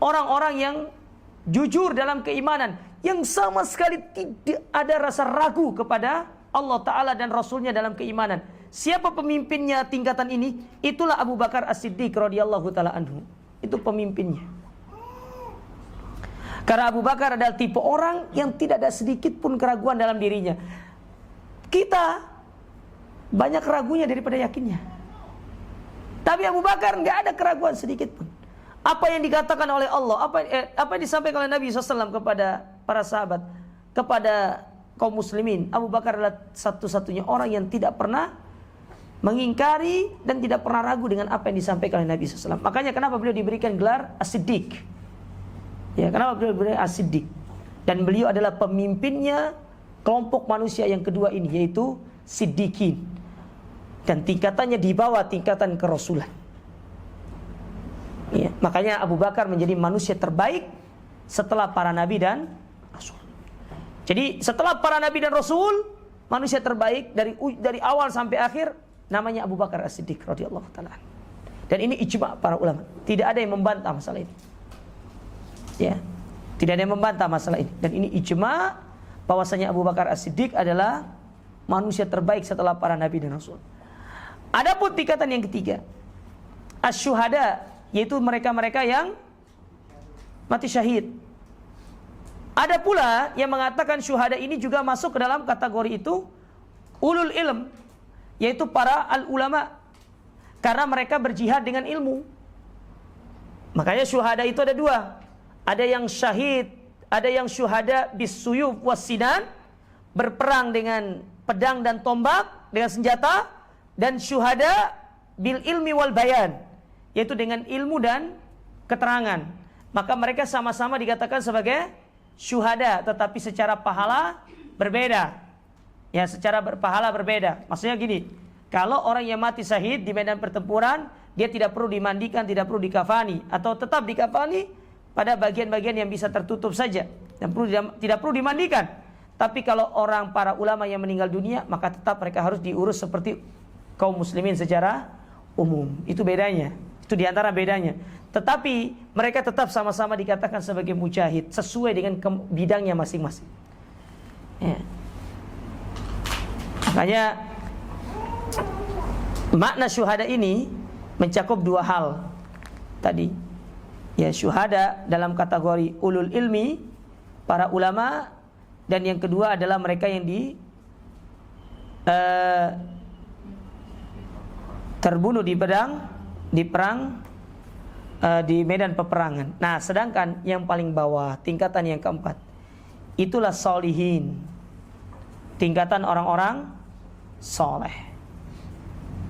orang-orang yang jujur dalam keimanan, yang sama sekali tidak ada rasa ragu kepada Allah Ta'ala dan Rasulnya dalam keimanan. Siapa pemimpinnya tingkatan ini? Itulah Abu Bakar As-Siddiq radhiyallahu ta'ala anhu. Itu pemimpinnya. Karena Abu Bakar adalah tipe orang yang tidak ada sedikit pun keraguan dalam dirinya. Kita banyak ragunya daripada yakinnya. Tapi Abu Bakar nggak ada keraguan sedikit pun. Apa yang dikatakan oleh Allah, apa yang disampaikan oleh Nabi SAW kepada para sahabat, kepada kaum muslimin, Abu Bakar adalah satu-satunya orang yang tidak pernah mengingkari dan tidak pernah ragu dengan apa yang disampaikan oleh Nabi SAW. Makanya kenapa beliau diberikan gelar As-Siddiq. Ya, kenapa beliau diberikan As-Siddiq? Dan beliau adalah pemimpinnya kelompok manusia yang kedua ini, yaitu Siddiqin. Dan tingkatannya di bawah tingkatan kerasulan. Ya, makanya Abu Bakar menjadi manusia terbaik setelah para nabi dan rasul. Jadi setelah para nabi dan rasul, manusia terbaik dari awal sampai akhir namanya Abu Bakar As-Siddiq radhiyallahu taala. Dan ini ijma' para ulama. Tidak ada yang membantah masalah ini. Ya. Tidak ada yang membantah masalah ini. Dan ini ijma' bahwasanya Abu Bakar As-Siddiq adalah manusia terbaik setelah para nabi dan rasul. Adapun tingkatan yang ketiga, asy-syuhada, yaitu mereka-mereka yang mati syahid. Ada pula yang mengatakan syuhada ini juga masuk ke dalam kategori itu ulul ilm, yaitu para al-ulama, karena mereka berjihad dengan ilmu. Makanya syuhada itu ada dua. Ada yang syahid, ada yang syuhada bisuyuf wassinan, berperang dengan pedang dan tombak, dengan senjata. Dan syuhada bil ilmi wal bayan, yaitu dengan ilmu dan keterangan. Maka mereka sama-sama dikatakan sebagai syuhada, tetapi secara pahala berbeda. Ya, secara pahala berbeda. Maksudnya gini, kalau orang yang mati syahid di medan pertempuran, dia tidak perlu dimandikan, tidak perlu dikafani, atau tetap dikafani pada bagian-bagian yang bisa tertutup saja, dan tidak perlu dimandikan. Tapi kalau orang para ulama yang meninggal dunia, maka tetap mereka harus diurus seperti kaum muslimin secara umum. Itu bedanya. Itu diantara bedanya. Tetapi mereka tetap sama-sama dikatakan sebagai mujahid sesuai dengan bidangnya masing-masing. Ya. Makanya makna syuhada ini mencakup dua hal tadi. Ya, syuhada dalam kategori ulul ilmi, para ulama, dan yang kedua adalah mereka yang terbunuh di perang di medan peperangan. Nah, sedangkan yang paling bawah, tingkatan yang keempat, itulah sholihin, tingkatan orang-orang soleh.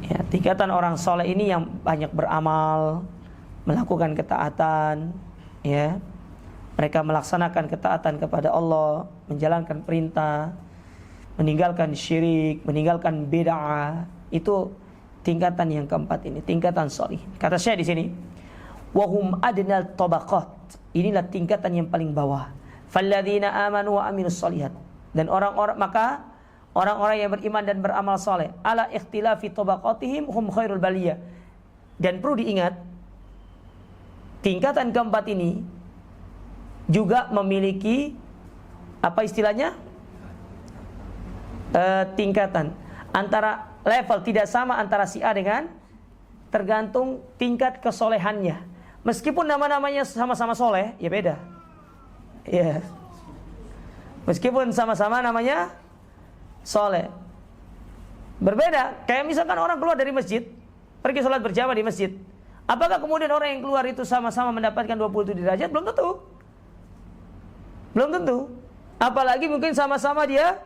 Ya, tingkatan orang soleh ini yang banyak beramal, melakukan ketaatan, ya, mereka melaksanakan ketaatan kepada Allah, menjalankan perintah, meninggalkan syirik, meninggalkan bid'ah. Itu tingkatan yang keempat ini, tingkatan solih. Kata saya di sini, wahum adnal tabaqat. Inilah tingkatan yang paling bawah. Falladzina amanu wa amilus solihat. Dan orang-orang yang beriman dan beramal soleh, ala ikhtilafi tabaqatihim hum khairul baliyah. Dan perlu diingat, tingkatan keempat ini juga memiliki apa istilahnya? Tingkatan antara level tidak sama antara si A dengan, tergantung tingkat kesolehannya. Meskipun nama-namanya sama-sama soleh, ya beda. Ya. Meskipun sama-sama namanya soleh, berbeda. Kayak misalkan orang keluar dari masjid, pergi sholat berjamaah di masjid. Apakah kemudian orang yang keluar itu sama-sama mendapatkan 27 derajat? Belum tentu. Belum tentu. Apalagi mungkin sama-sama dia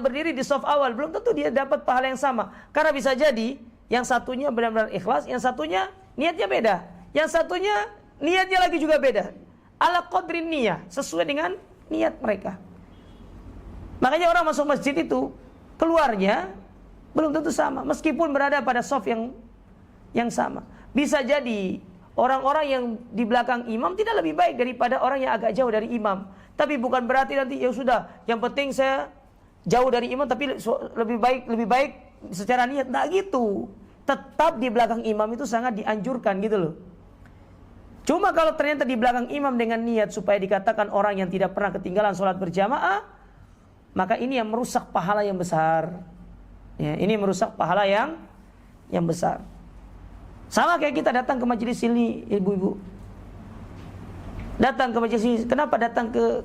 berdiri di saf awal, belum tentu dia dapat pahala yang sama. Karena bisa jadi yang satunya benar-benar ikhlas, yang satunya niatnya beda, yang satunya niatnya lagi juga beda. Ala qadrin niyah, sesuai dengan niat mereka. Makanya orang masuk masjid itu keluarnya belum tentu sama, meskipun berada pada saf yang sama. Bisa jadi orang-orang yang di belakang imam tidak lebih baik daripada orang yang agak jauh dari imam. Tapi bukan berarti nanti ya sudah, yang penting saya jauh dari imam tapi lebih baik secara niat. Nggak gitu. Tetap di belakang imam itu sangat dianjurkan gitu loh. Cuma kalau ternyata di belakang imam dengan niat supaya dikatakan orang yang tidak pernah ketinggalan sholat berjamaah, maka ini yang merusak pahala yang besar. Ya, ini merusak pahala yang besar. Sama kayak kita datang ke majelis ini, ibu-ibu. Datang ke majelis ini, kenapa datang ke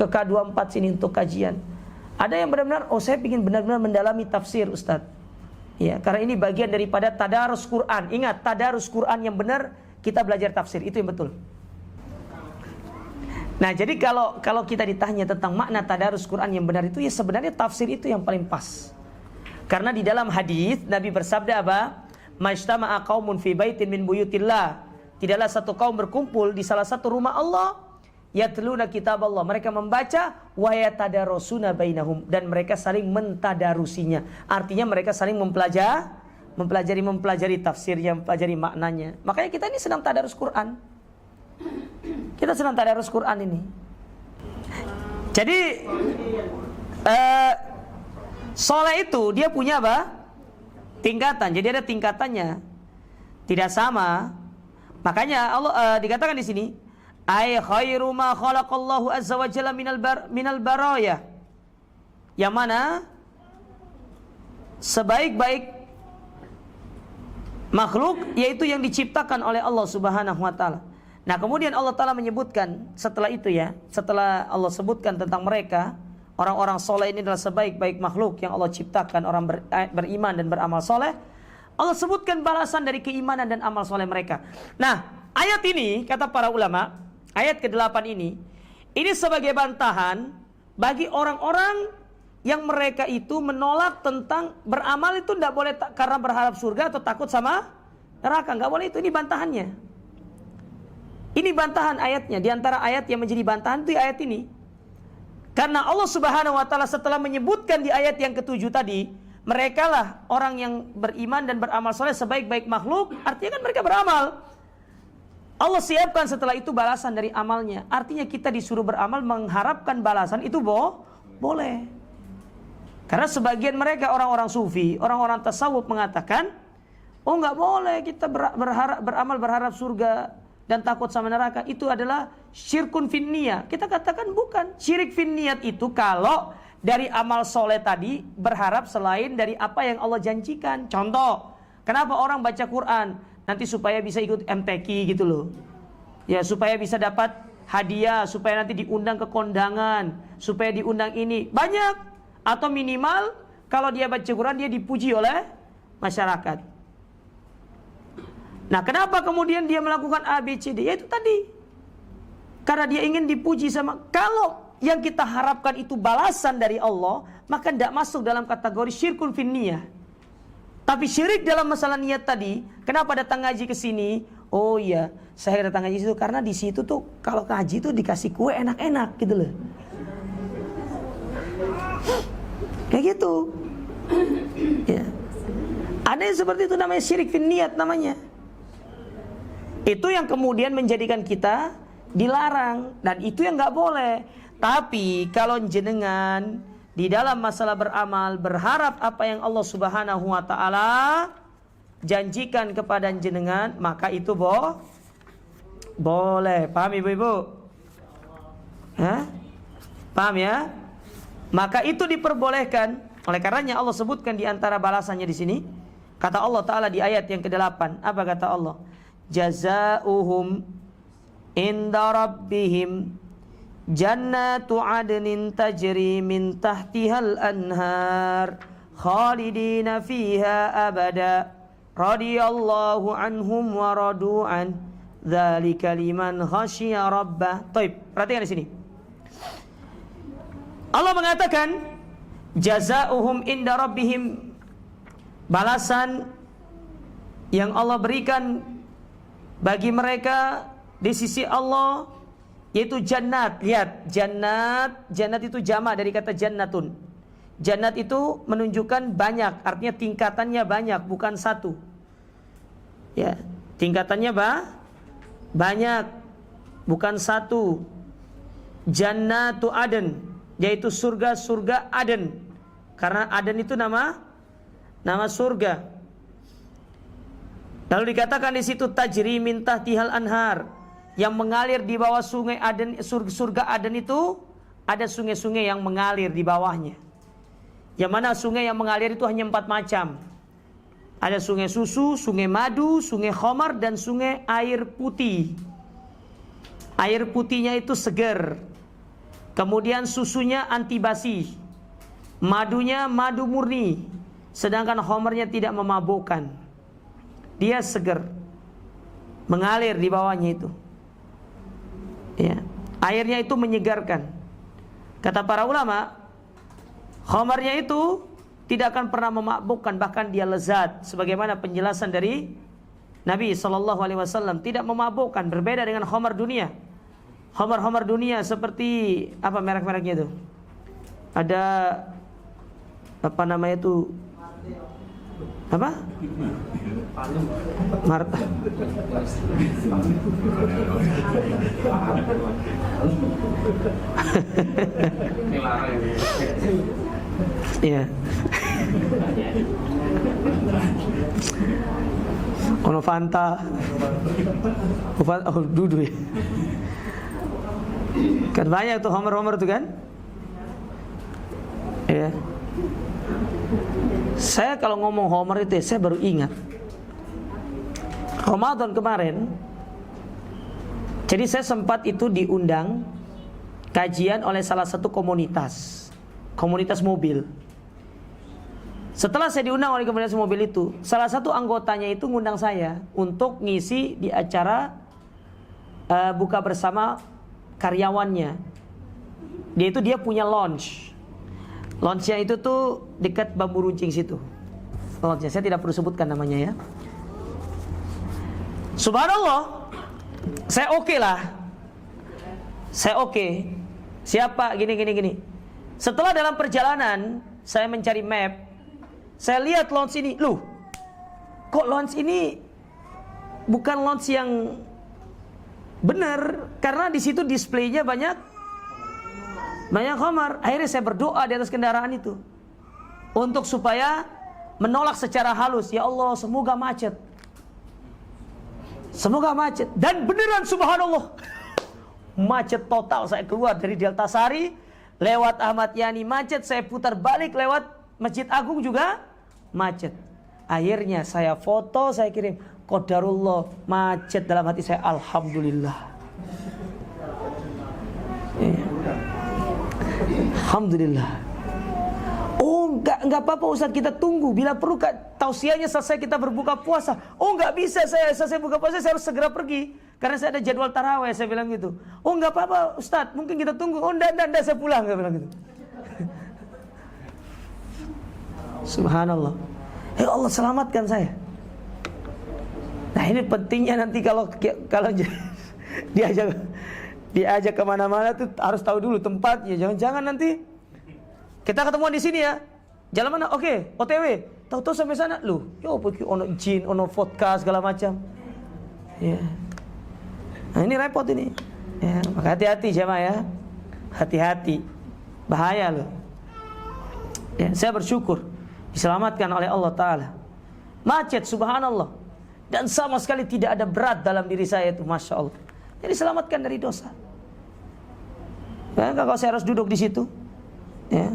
K24 sini untuk kajian? Ada yang benar-benar, saya ingin benar-benar mendalami tafsir, Ustadz. Ya, karena ini bagian daripada tadarus Quran. Ingat, tadarus Quran yang benar, kita belajar tafsir, itu yang betul. Nah, jadi kalau kita ditanya tentang makna tadarus Quran yang benar itu, ya sebenarnya tafsir itu yang paling pas. Karena di dalam hadis Nabi bersabda apa? Majtama'a qaumun fi baitin min buyutillah. Tidaklah satu kaum berkumpul di salah satu rumah Allah, yatluna kitab Allah, mereka membaca, wa yatadarusuna bainahum, dan mereka saling mentadarusinya. Artinya mereka saling mempelajari tafsirnya, mempelajari maknanya. Makanya kita ini sedang tadarus Quran. Kita sedang tadarus Quran ini. Jadi soleh itu dia punya apa? Tingkatan. Jadi ada tingkatannya. Tidak sama. Makanya Allah dikatakan di sini, ay khairu ma khalaqallahu azza wa jalla minal baraya. Yang mana sebaik-baik makhluk yaitu yang diciptakan oleh Allah Subhanahu wa taala. Nah, kemudian Allah taala menyebutkan setelah itu ya, setelah Allah sebutkan tentang mereka, orang-orang soleh ini adalah sebaik-baik makhluk yang Allah ciptakan, orang beriman dan beramal soleh. Allah sebutkan balasan dari keimanan dan amal soleh mereka. Nah, ayat ini kata para ulama, ayat ke-8 ini sebagai bantahan bagi orang-orang yang mereka itu menolak tentang beramal itu tidak boleh karena berharap surga atau takut sama neraka. Nggak boleh itu, ini bantahannya. Ini bantahan ayatnya. Di antara ayat yang menjadi bantahan itu ayat ini. Karena Allah Subhanahu wa taala setelah menyebutkan di ayat yang ke-7 tadi, mereka lah orang yang beriman dan beramal soleh sebaik-baik makhluk, artinya kan mereka beramal. Allah siapkan setelah itu balasan dari amalnya. Artinya kita disuruh beramal mengharapkan balasan itu boleh. Karena sebagian mereka orang-orang sufi, orang-orang tasawuf mengatakan, oh nggak boleh kita beramal berharap surga dan takut sama neraka. Itu adalah syirkun fin niyah. Kita katakan bukan. Syirik fin niyat itu kalau dari amal soleh tadi berharap selain dari apa yang Allah janjikan. Contoh, kenapa orang baca Quran? Nanti supaya bisa ikut MTQ gitu loh. Ya, supaya bisa dapat hadiah, supaya nanti diundang ke kondangan, supaya diundang ini. Banyak. Atau minimal kalau dia baca Quran dia dipuji oleh masyarakat. Nah, kenapa kemudian dia melakukan A, B, C, D? Ya itu tadi. Karena dia ingin dipuji sama. Kalau yang kita harapkan itu balasan dari Allah, maka tidak masuk dalam kategori syirkun fin niyah. Tapi syirik dalam masalah niat tadi, kenapa datang ngaji ke sini? Oh iya, saya datang ngaji situ karena di situ tuh kalau ngaji tuh dikasih kue enak-enak gitu loh. Kayak gitu. Ya. Ada yang seperti itu, namanya syirik fin niyat namanya. Itu yang kemudian menjadikan kita dilarang, dan itu yang nggak boleh. Tapi kalau jenengan di dalam masalah beramal berharap apa yang Allah Subhanahu wa taala janjikan kepada jenengan, maka itu boleh. Paham ibu-ibu? Hah? Paham ya? Maka itu diperbolehkan. Oleh karenanya Allah sebutkan di antara balasannya di sini, kata Allah Ta'ala di ayat yang ke-8. Apa kata Allah? Jazaohum inda rabbihim jannatu adnin tajri min tahtihal anhar khalidina fiha abada radiyallahu anhum wa radu'an dzalika liman khasyiya rabbah. Baik, perhatikan di sini. Allah mengatakan jazaohum inda rabbihim, balasan yang Allah berikan bagi mereka di sisi Allah yaitu jannat. Lihat, jannat itu jamak dari kata jannatun. Jannat itu menunjukkan banyak, artinya tingkatannya banyak, bukan satu. Ya, tingkatannya banyak, bukan satu. Jannatu Aden, yaitu surga Aden. Karena Aden itu nama surga. Lalu dikatakan di situ tajri min tahtihal anhar, yang mengalir di bawah sungai Aden. Surga Aden itu ada sungai-sungai yang mengalir di bawahnya. Yang mana sungai yang mengalir itu hanya 4 macam. Ada sungai susu, sungai madu, sungai khamar, dan sungai air putih. Air putihnya itu segar. Kemudian susunya anti basi. Madunya madu murni. Sedangkan khamarnya tidak memabukkan. Dia segar. Mengalir di bawahnya itu. Ya. Airnya itu menyegarkan. Kata para ulama, khamarnya itu tidak akan pernah memabukkan, bahkan dia lezat. Sebagaimana penjelasan dari Nabi SAW, tidak memabukkan. Berbeda dengan khamar dunia. Khamar dunia seperti apa merek-mereknya itu? Ada apa namanya itu? Apa? Marta. Iya. Ono Fanta. Oh, dudu ya. Kan banyak tuh homer tuh kan? Ya. Saya kalau ngomong homer itu saya baru ingat Ramadan kemarin. Jadi saya sempat itu diundang kajian oleh salah satu komunitas mobil. Setelah saya diundang oleh komunitas mobil itu, salah satu anggotanya itu ngundang saya untuk ngisi di acara buka bersama karyawannya. Dia punya launch. Launchnya itu tuh dekat Bambu Runcing situ. Launchnya saya tidak perlu sebutkan namanya ya. Subhanallah, saya oke lah. Saya oke. Siapa gini. Setelah dalam perjalanan saya mencari map, saya lihat launch ini. Loh, kok launch ini bukan launch yang benar? Karena di situ displaynya banyak khamar. Akhirnya saya berdoa di atas kendaraan itu untuk supaya menolak secara halus. Ya Allah, semoga macet. Dan beneran subhanallah, macet total. Saya keluar dari Delta Sari, lewat Ahmad Yani macet. Saya putar balik lewat Masjid Agung juga macet. Akhirnya saya foto, saya kirim. Qadarullah, macet. Dalam hati saya, alhamdulillah. Alhamdulillah. Oh, enggak apa-apa Ustaz, kita tunggu. Bila perlu tausiahnya selesai kita berbuka puasa. Oh, enggak bisa, saya selesai buka puasa saya harus segera pergi karena saya ada jadwal tarawih, saya bilang gitu. Oh, enggak apa-apa Ustaz, mungkin kita tunggu. Oh, enggak, saya pulang, saya bilang gitu. Subhanallah. Allah selamatkan saya. Nah, ini pentingnya nanti kalau diajak kemana-mana tuh harus tahu dulu tempatnya. Jangan-jangan nanti kita ketemuan di sini ya. Jalan mana? Oke, OTW. Tahu-tahu sampai sana, loh, yo pergi ono jin, ono vodka segala macam. Ya. Nah, ini repot ini. Ya, maka hati-hati jemaah ya. Hati-hati. Bahaya loh. Ya, saya bersyukur diselamatkan oleh Allah Ta'ala. Macet, subhanallah. Dan sama sekali tidak ada berat dalam diri saya itu, Masya Allah. Jadi selamatkan dari dosa. Ya, kalau saya harus duduk di situ, ya.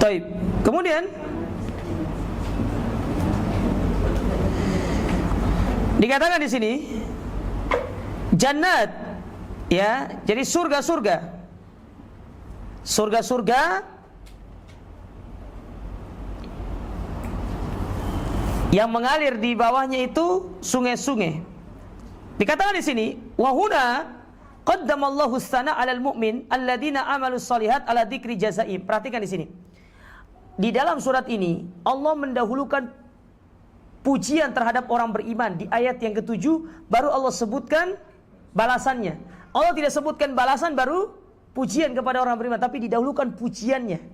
Taib. Kemudian dikatakan di sini jannat, ya, jadi surga-surga. Surga-surga yang mengalir di bawahnya itu sungai-sungai. Dikatakan di sini, wa huna qaddamallahu as-sana 'alal mu'min alladziina 'amalus shalihat 'ala dzikri jazaa'im. Perhatikan di sini. Di dalam surat ini Allah mendahulukan pujian terhadap orang beriman. Di ayat yang ke-7 baru Allah sebutkan balasannya. Allah tidak sebutkan balasan baru pujian kepada orang beriman, tapi didahulukan pujiannya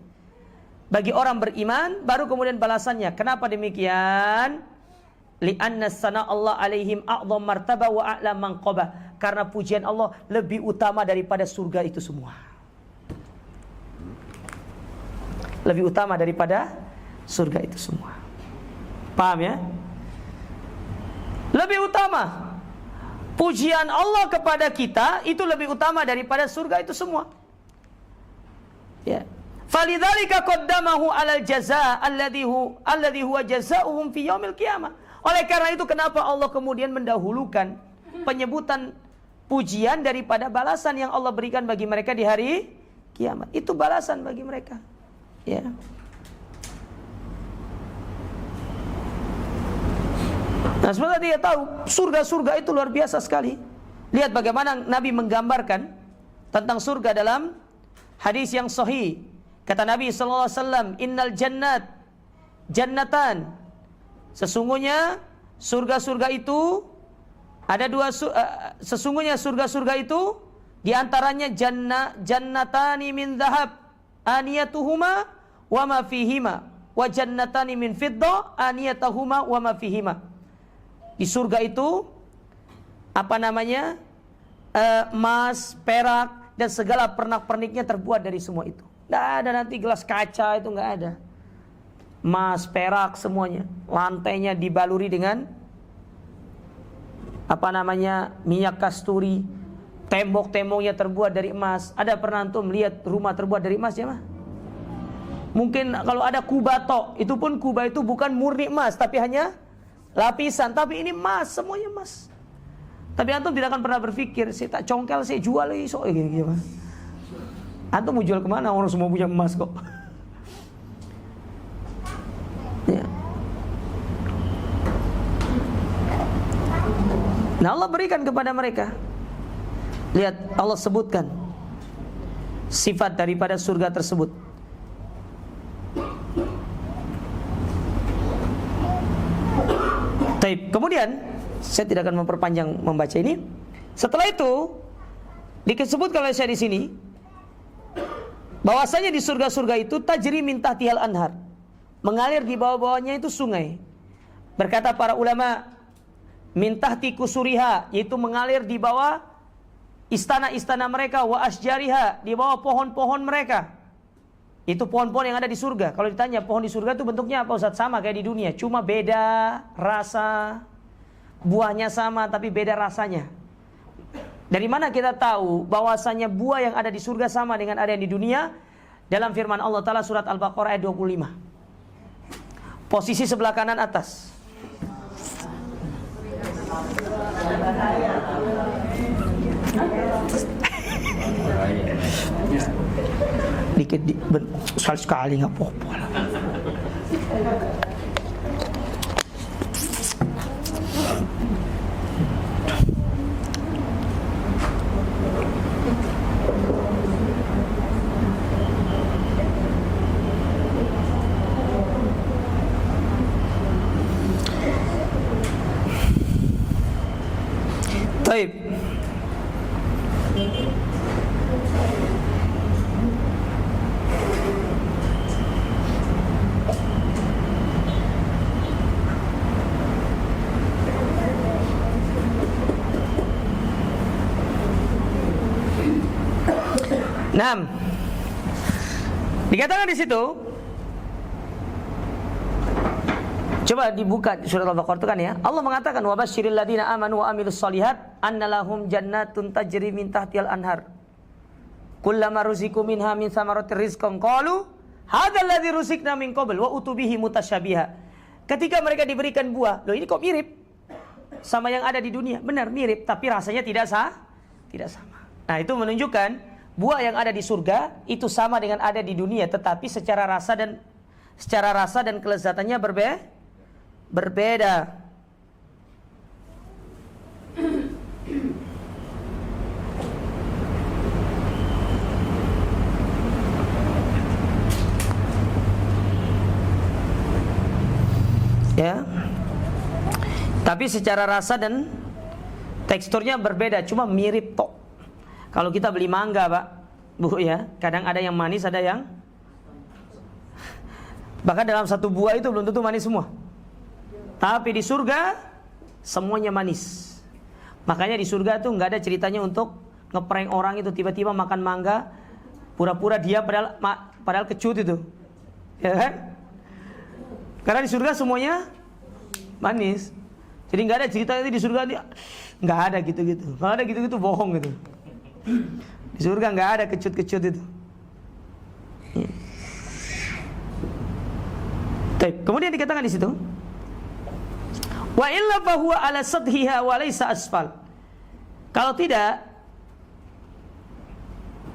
bagi orang beriman, baru kemudian balasannya. Kenapa demikian? Li'anna sana Allah alaihim a'dham martabah wa a'la manqabah. Karena pujian Allah lebih utama daripada surga itu semua. Lebih utama daripada surga itu semua. Paham ya? Lebih utama. Pujian Allah kepada kita itu lebih utama daripada surga itu semua. Ya. Falidzalika qaddamahu 'alal jazaa alladzi huwa jazaohum fi yaumil qiyamah. Oleh karena itu kenapa Allah kemudian mendahulukan penyebutan pujian daripada balasan yang Allah berikan bagi mereka di hari kiamat. Itu balasan bagi mereka. Ya. Nah, sebenarnya dia tahu surga-surga itu luar biasa sekali. Lihat bagaimana Nabi menggambarkan tentang surga dalam hadis yang sahih. Kata Nabi sallallahu alaihi wasallam, "Innal jannatan." Sesungguhnya surga-surga itu ada dua sesungguhnya surga-surga itu di antaranya jannatani min dhahab aniyatuhuma wa ma fihima wa jannatani min fiddah aniyatuhuma wa ma fihima. Di surga itu apa namanya? Emas, perak dan segala pernak-perniknya terbuat dari semua itu. Tidak ada nanti gelas kaca, itu nggak ada. Emas, perak semuanya. Lantainya dibaluri dengan apa namanya? Minyak kasturi. Tembok-temboknya terbuat dari emas. Ada pernah antum lihat rumah terbuat dari emas ya mah? Mungkin kalau ada kubato, itu pun kuba itu bukan murni emas, tapi hanya lapisan. Tapi ini emas, semuanya emas. Tapi antum tidak akan pernah berpikir, saya tak congkel, saya jual lagi, so gini. Antum mau jual kemana? Orang semua punya emas kok. Ya. Nah, Allah berikan kepada mereka. Lihat, Allah sebutkan sifat daripada surga tersebut. Taib. Kemudian saya tidak akan memperpanjang membaca ini. Setelah itu disebutkan oleh saya di sini bahwasanya di surga-surga itu tajri min tahtihal anhar, mengalir di bawah-bawahnya itu sungai. Berkata para ulama, min tahti kusuriha, yaitu mengalir di bawah istana-istana mereka, wa asjariha, di bawah pohon-pohon mereka. Itu pohon-pohon yang ada di surga. Kalau ditanya pohon di surga itu bentuknya apa Ustaz? Sama kayak di dunia, cuma beda rasa. Buahnya sama tapi beda rasanya. Dari mana kita tahu bahwasanya buah yang ada di surga sama dengan ada yang di dunia? Dalam firman Allah Ta'ala surat Al-Baqarah ayat 25. Posisi sebelah kanan atas. Dikit sekali-sekali nggak apa-apa lah. Baik. Nah, dikatakan di situ, coba dibuka surat Al-Baqarah itu kan ya. Allah mengatakan wa basyiril ladzina amanu wa amilus solihat annalahum jannatun tajri min tahtihal anhar. Kullama ruziqu minha min thamaratir rizqan qalu hadzal ladzi ruziqna min qabl wa utubihi mutasyabiha. Ketika mereka diberikan buah, loh ini kok mirip sama yang ada di dunia? Benar mirip, tapi rasanya tidak sama. Nah, itu menunjukkan buah yang ada di surga itu sama dengan ada di dunia, tetapi secara rasa dan kelezatannya berbeda. Ya. Tapi secara rasa dan teksturnya berbeda, cuma mirip tok. Kalau kita beli mangga, Pak, Bu ya, kadang ada yang manis, ada yang bahkan dalam satu buah itu belum tentu manis semua. Tapi di surga semuanya manis. Makanya di surga tuh nggak ada ceritanya untuk ngeprank orang itu tiba-tiba makan mangga, pura-pura dia padahal kecut itu, ya kan? Karena di surga semuanya manis. Jadi nggak ada cerita itu di surga, nggak ada gitu-gitu. Kalau ada gitu-gitu bohong gitu. Di surga nggak ada kecut-kecut itu. Kemudian dikatakan di situ, wa illa fahuwa ala sadhiha wa laysa asfal. Kalau tidak,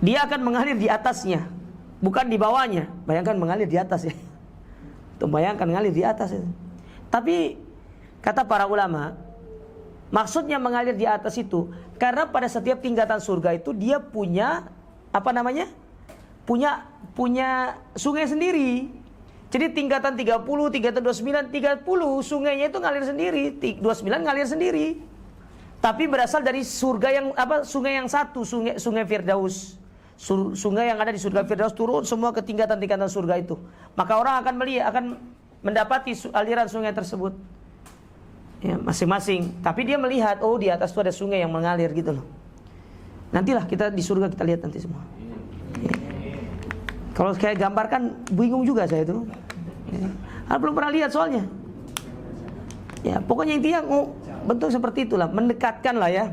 dia akan mengalir di atasnya, bukan di bawahnya. Bayangkan mengalir di atas ya. Tuh, bayangkan mengalir di atas itu. Tapi kata para ulama, maksudnya mengalir di atas itu karena pada setiap tingkatan surga itu dia punya punya sungai sendiri. Jadi tingkatan 30, tingkatan 29, 30 sungainya itu ngalir sendiri, 29 ngalir sendiri. Tapi berasal dari surga yang sungai yang satu, sungai Firdaus. Sungai yang ada di surga Firdaus turun semua ke tingkatan-tingkatan surga itu. Maka orang akan mendapati aliran sungai tersebut. Ya, masing-masing. Tapi dia melihat, oh di atas itu ada sungai yang mengalir gitu loh. Nantilah kita di surga kita lihat nanti semua. Ya. Kalau kayak gambarkan bingung juga saya itu. Ya. Belum pernah lihat soalnya. Ya, pokoknya intinya bentuk seperti itulah, mendekatkan lah ya.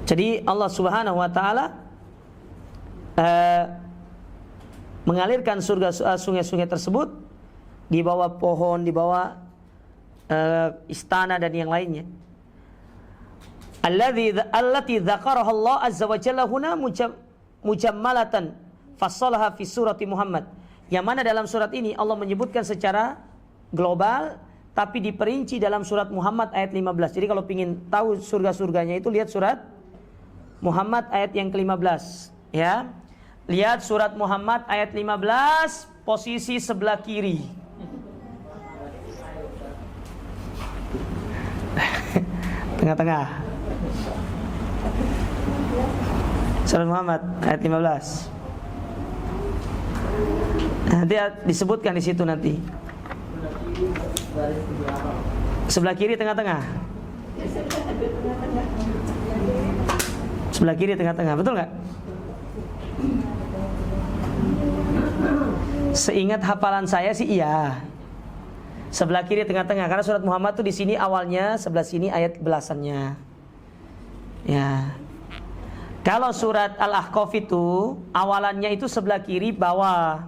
Jadi Allah Subhanahu wa taala mengalirkan sungai-sungai tersebut di bawah pohon, di bawah istana dan yang lainnya. Allati dzakaraha Allah azza wa jalla huna mujammalatan fassalaha fi surati Muhammad. Yang mana dalam surat ini Allah menyebutkan secara global tapi diperinci dalam surat Muhammad ayat 15. Jadi kalau ingin tahu surga-surganya itu lihat surat Muhammad ayat yang ke-15 ya. Lihat surat Muhammad ayat 15 posisi sebelah kiri. Tengah-tengah. Surat Muhammad ayat 15. Nanti disebutkan di situ nanti. Sebelah kiri tengah-tengah. Sebelah kiri tengah-tengah, betul nggak? Seingat hafalan saya sih iya. Sebelah kiri tengah-tengah karena surat Muhammad tuh di sini awalnya, sebelah sini ayat belasannya. Ya. Kalau surat Al-Ahqaf itu awalannya itu sebelah kiri bawah.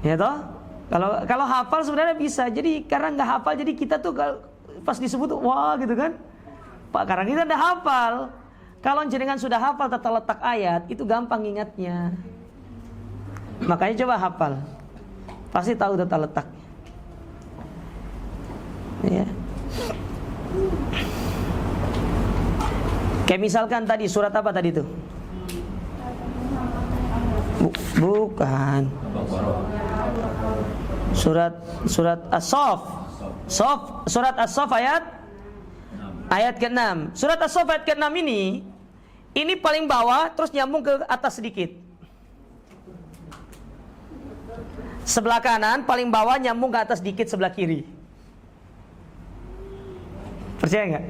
Ya toh? Kalau hafal sebenarnya bisa. Jadi karena nggak hafal jadi kita tuh pas disebut wah gitu kan. Pak, karena kita udah hafal. Kalau jenengan sudah hafal tata letak ayat itu gampang ingatnya. Makanya coba hafal. Pasti tahu tata letaknya. Ya. Kayak misalkan tadi surat apa tadi tuh? Bukan. Surat As-Saff. Surat As-Saff ayat ke-6. Surat As-Saff ayat ke-6 ini paling bawah terus nyambung ke atas sedikit. Sebelah kanan paling bawah nyambung ke atas sedikit sebelah kiri. Percaya nggak?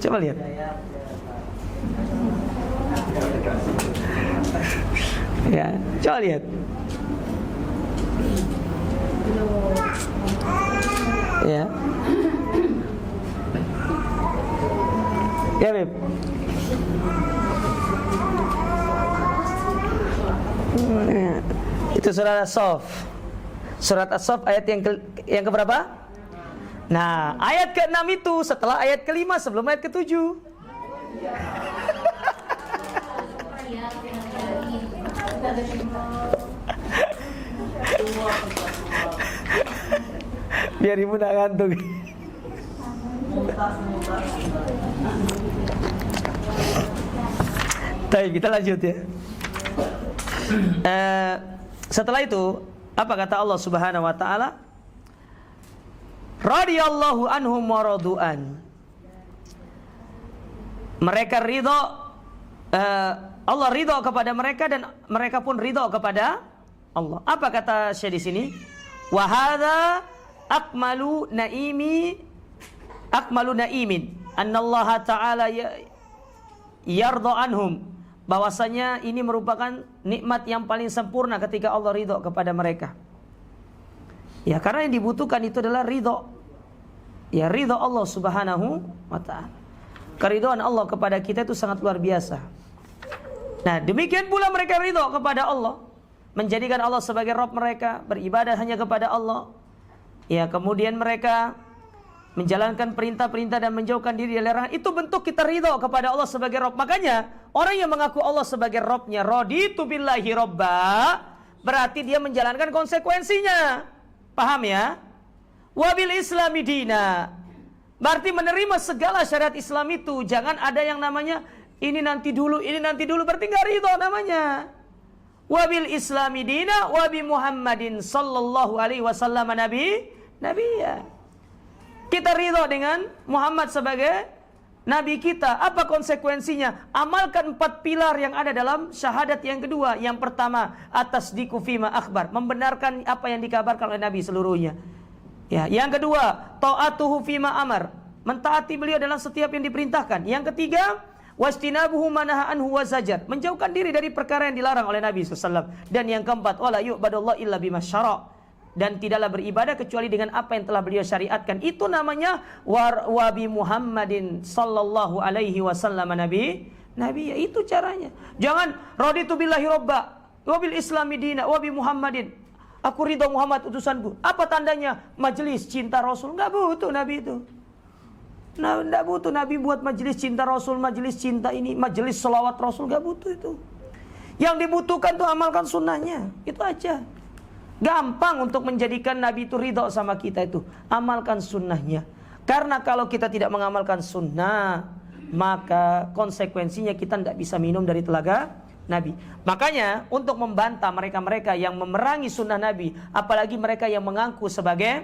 Coba lihat. Ya, coba lihat. Ya. Ya, Beb. Itu surat As-Saff. Surat As-Saff ayat yang keberapa? Nah, ayat ke-6 itu setelah ayat ke-5 sebelum ayat ke-7. Biar ibu nak ngantuk. Baik, kita lanjut ya. Setelah itu apa kata Allah Subhanahu wa taala? Radhiyallahu anhum wa radu'an. Mereka ridha, Allah ridha kepada mereka dan mereka pun ridha kepada Allah. Apa kata Syekh di sini? Wa hadza akmalu naimin annallaha ta'ala yarda anhum. Bahwasanya ini merupakan nikmat yang paling sempurna ketika Allah ridha kepada mereka. Ya, karena yang dibutuhkan itu adalah ridha. Ya, ridha Allah Subhanahu wa ta'ala. Keridhaan Allah kepada kita itu sangat luar biasa. Nah, demikian pula mereka ridha kepada Allah, menjadikan Allah sebagai Rabb mereka, beribadah hanya kepada Allah. Ya, kemudian mereka menjalankan perintah-perintah dan menjauhkan diri dari larangan. Itu bentuk kita ridha kepada Allah sebagai Rabb. Makanya orang yang mengaku Allah sebagai Rabbnya, raditu billahi robba, berarti dia menjalankan konsekuensinya. Paham ya? Wabil islami dina, berarti menerima segala syariat Islam itu. Jangan ada yang namanya ini nanti dulu, berarti nggak ridha namanya. Wabil islami dina, wabi Muhammadin sallallahu alaihi wasallam nabi ya. Kita ridha dengan Muhammad sebagai nabi kita. Apa konsekuensinya? Amalkan 4 pilar yang ada dalam syahadat yang kedua. Yang pertama, atasdiqu fima akhbar, membenarkan apa yang dikabarkan oleh Nabi seluruhnya. Ya, yang kedua, ta'atuhu fima amar, mentaati beliau dalam setiap yang diperintahkan. Yang ketiga, wastinabuhu manaha anhu wa zajar, menjauhkan diri dari perkara yang dilarang oleh Nabi SAW. Dan yang keempat, wala yu'badullah illa bima syara', dan tidaklah beribadah kecuali dengan apa yang telah beliau syariatkan. Itu namanya wabi Muhammadin sallallahu alaihi wasallam nabi. Ya, itu caranya. Jangan raditu billahi robba, wabil islami dina, wabi Muhammadin, aku ridho Muhammad utusanku. Apa tandanya? Majelis cinta Rasul. Enggak butuh Nabi itu. Nah, enggak butuh Nabi buat majelis cinta Rasul, majelis cinta ini, majelis selawat Rasul. Enggak butuh itu. Yang dibutuhkan tuh amalkan sunnahnya. Itu aja. Gampang untuk menjadikan Nabi itu ridho sama kita itu. Amalkan sunnahnya. Karena kalau kita tidak mengamalkan sunnah, maka konsekuensinya kita tidak bisa minum dari telaga Nabi. Makanya untuk membantah mereka-mereka yang memerangi sunnah Nabi, apalagi mereka yang mengaku sebagai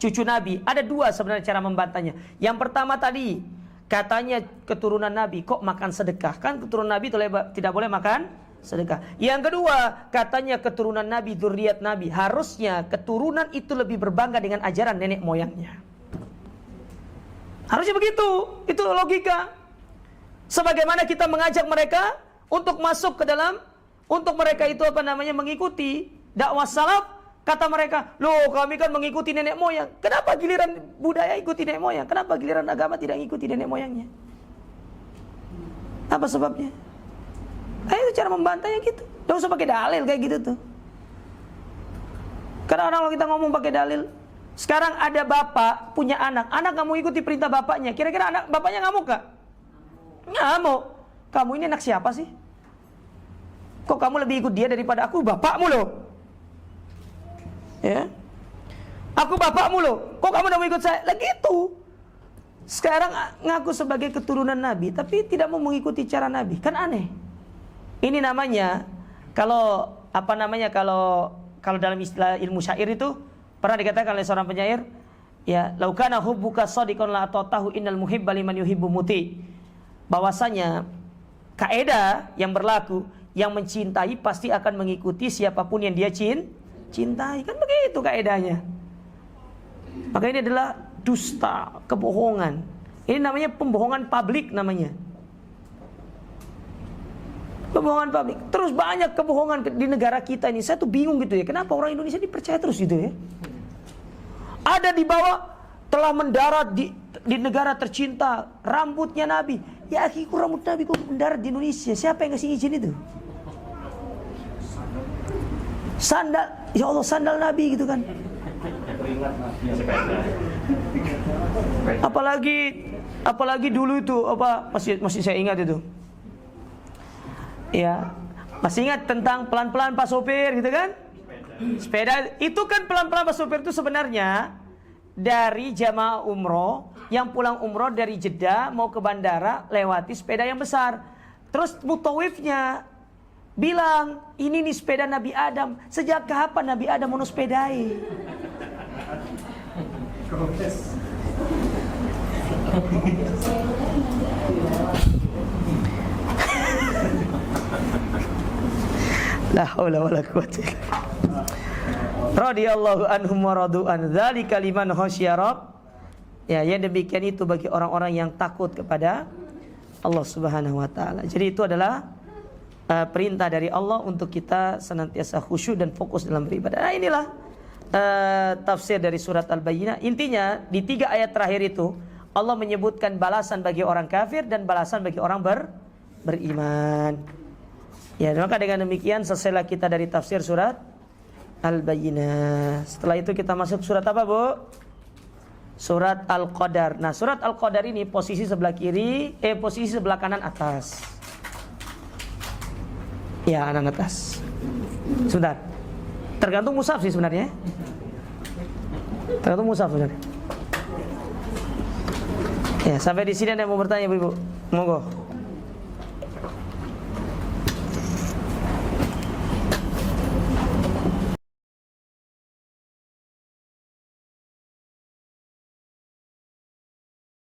cucu Nabi, ada 2 sebenarnya cara membantahnya. Yang pertama tadi, katanya keturunan Nabi kok makan sedekah? Kan keturunan Nabi tidak boleh makan sedekah. Yang kedua, katanya keturunan Nabi, dzurriyyat Nabi, harusnya keturunan itu lebih berbangga dengan ajaran nenek moyangnya. Harusnya begitu. Itu logika. Sebagaimana kita mengajak mereka untuk masuk ke dalam, untuk mereka itu mengikuti dakwah salaf. Kata mereka, loh kami kan mengikuti nenek moyang. Kenapa giliran budaya ikuti nenek moyang? Kenapa giliran agama tidak ikuti nenek moyangnya? Apa sebabnya? Itu cara membantahnya gitu. Tidak usah pakai dalil kayak gitu tuh. Karena kalau kita ngomong pakai dalil, sekarang ada bapak punya anak nggak mau ikuti perintah bapaknya. Kira-kira anak bapaknya ngamuk gak? Ngamuk. Kamu ini anak siapa sih? Kok kamu lebih ikut dia daripada aku? Bapakmu loh. Ya, aku bapakmu loh. Kok kamu udah mau ikut saya? Lah gitu. Sekarang ngaku sebagai keturunan Nabi, tapi tidak mau mengikuti cara Nabi. Kan aneh. Ini namanya kalau kalau dalam istilah ilmu syair itu pernah dikatakan oleh seorang penyair, Ya, laukana hubbuka shadiqan la atatahu innal muhibba liman yuhibbu muti. Bahwasanya kaidah yang berlaku, yang mencintai pasti akan mengikuti siapapun yang dia cintai. Kan begitu kaidahnya. Maka ini adalah dusta, kebohongan. Ini namanya pembohongan publik namanya. Kebohongan publik. Terus banyak kebohongan di negara kita ini. Saya tuh bingung gitu ya. Kenapa orang Indonesia dipercaya terus gitu ya? Ada di bawah, telah mendarat di negara tercinta, rambutnya Nabi. Ya akhiku, rambut Nabi kok mendarat di Indonesia? Siapa yang ngasih izin itu? Sandal, ya Allah, sandal Nabi gitu kan. Apalagi dulu itu masih saya ingat itu. Ya, masih ingat tentang pelan-pelan Pak Sopir gitu kan? Sepeda itu kan pelan-pelan Pak Sopir itu sebenarnya dari jamaah umroh yang pulang umroh dari Jeddah mau ke bandara lewati sepeda yang besar. Terus mutawifnya bilang, ini nih sepeda Nabi Adam. Sejak kapan Nabi Adam mau sepedai? La haula wala quwwata illa billah. Radhiyallahu anhum wa radu an dzalika liman khasyiya rabb. Ya, yang demikian itu bagi orang-orang yang takut kepada Allah Subhanahu wa taala. Jadi itu adalah perintah dari Allah untuk kita senantiasa khusyuk dan fokus dalam beribadah. Nah, inilah tafsir dari surat Al-Bayyinah. Intinya di 3 ayat terakhir itu Allah menyebutkan balasan bagi orang kafir dan balasan bagi orang beriman. Ya, maka dengan demikian selesailah kita dari tafsir surat Al-Bayyinah. Setelah itu kita masuk surat apa, Bu? Surat Al-Qadar. Nah, surat Al-Qadar ini posisi sebelah kiri, posisi sebelah kanan atas. Ya, kanan atas. Sebentar. Tergantung mushaf sih sebenarnya. Tergantung mushaf sebenarnya. Ya, sampai di sini ada yang mau bertanya, Bu Ibu? Monggo.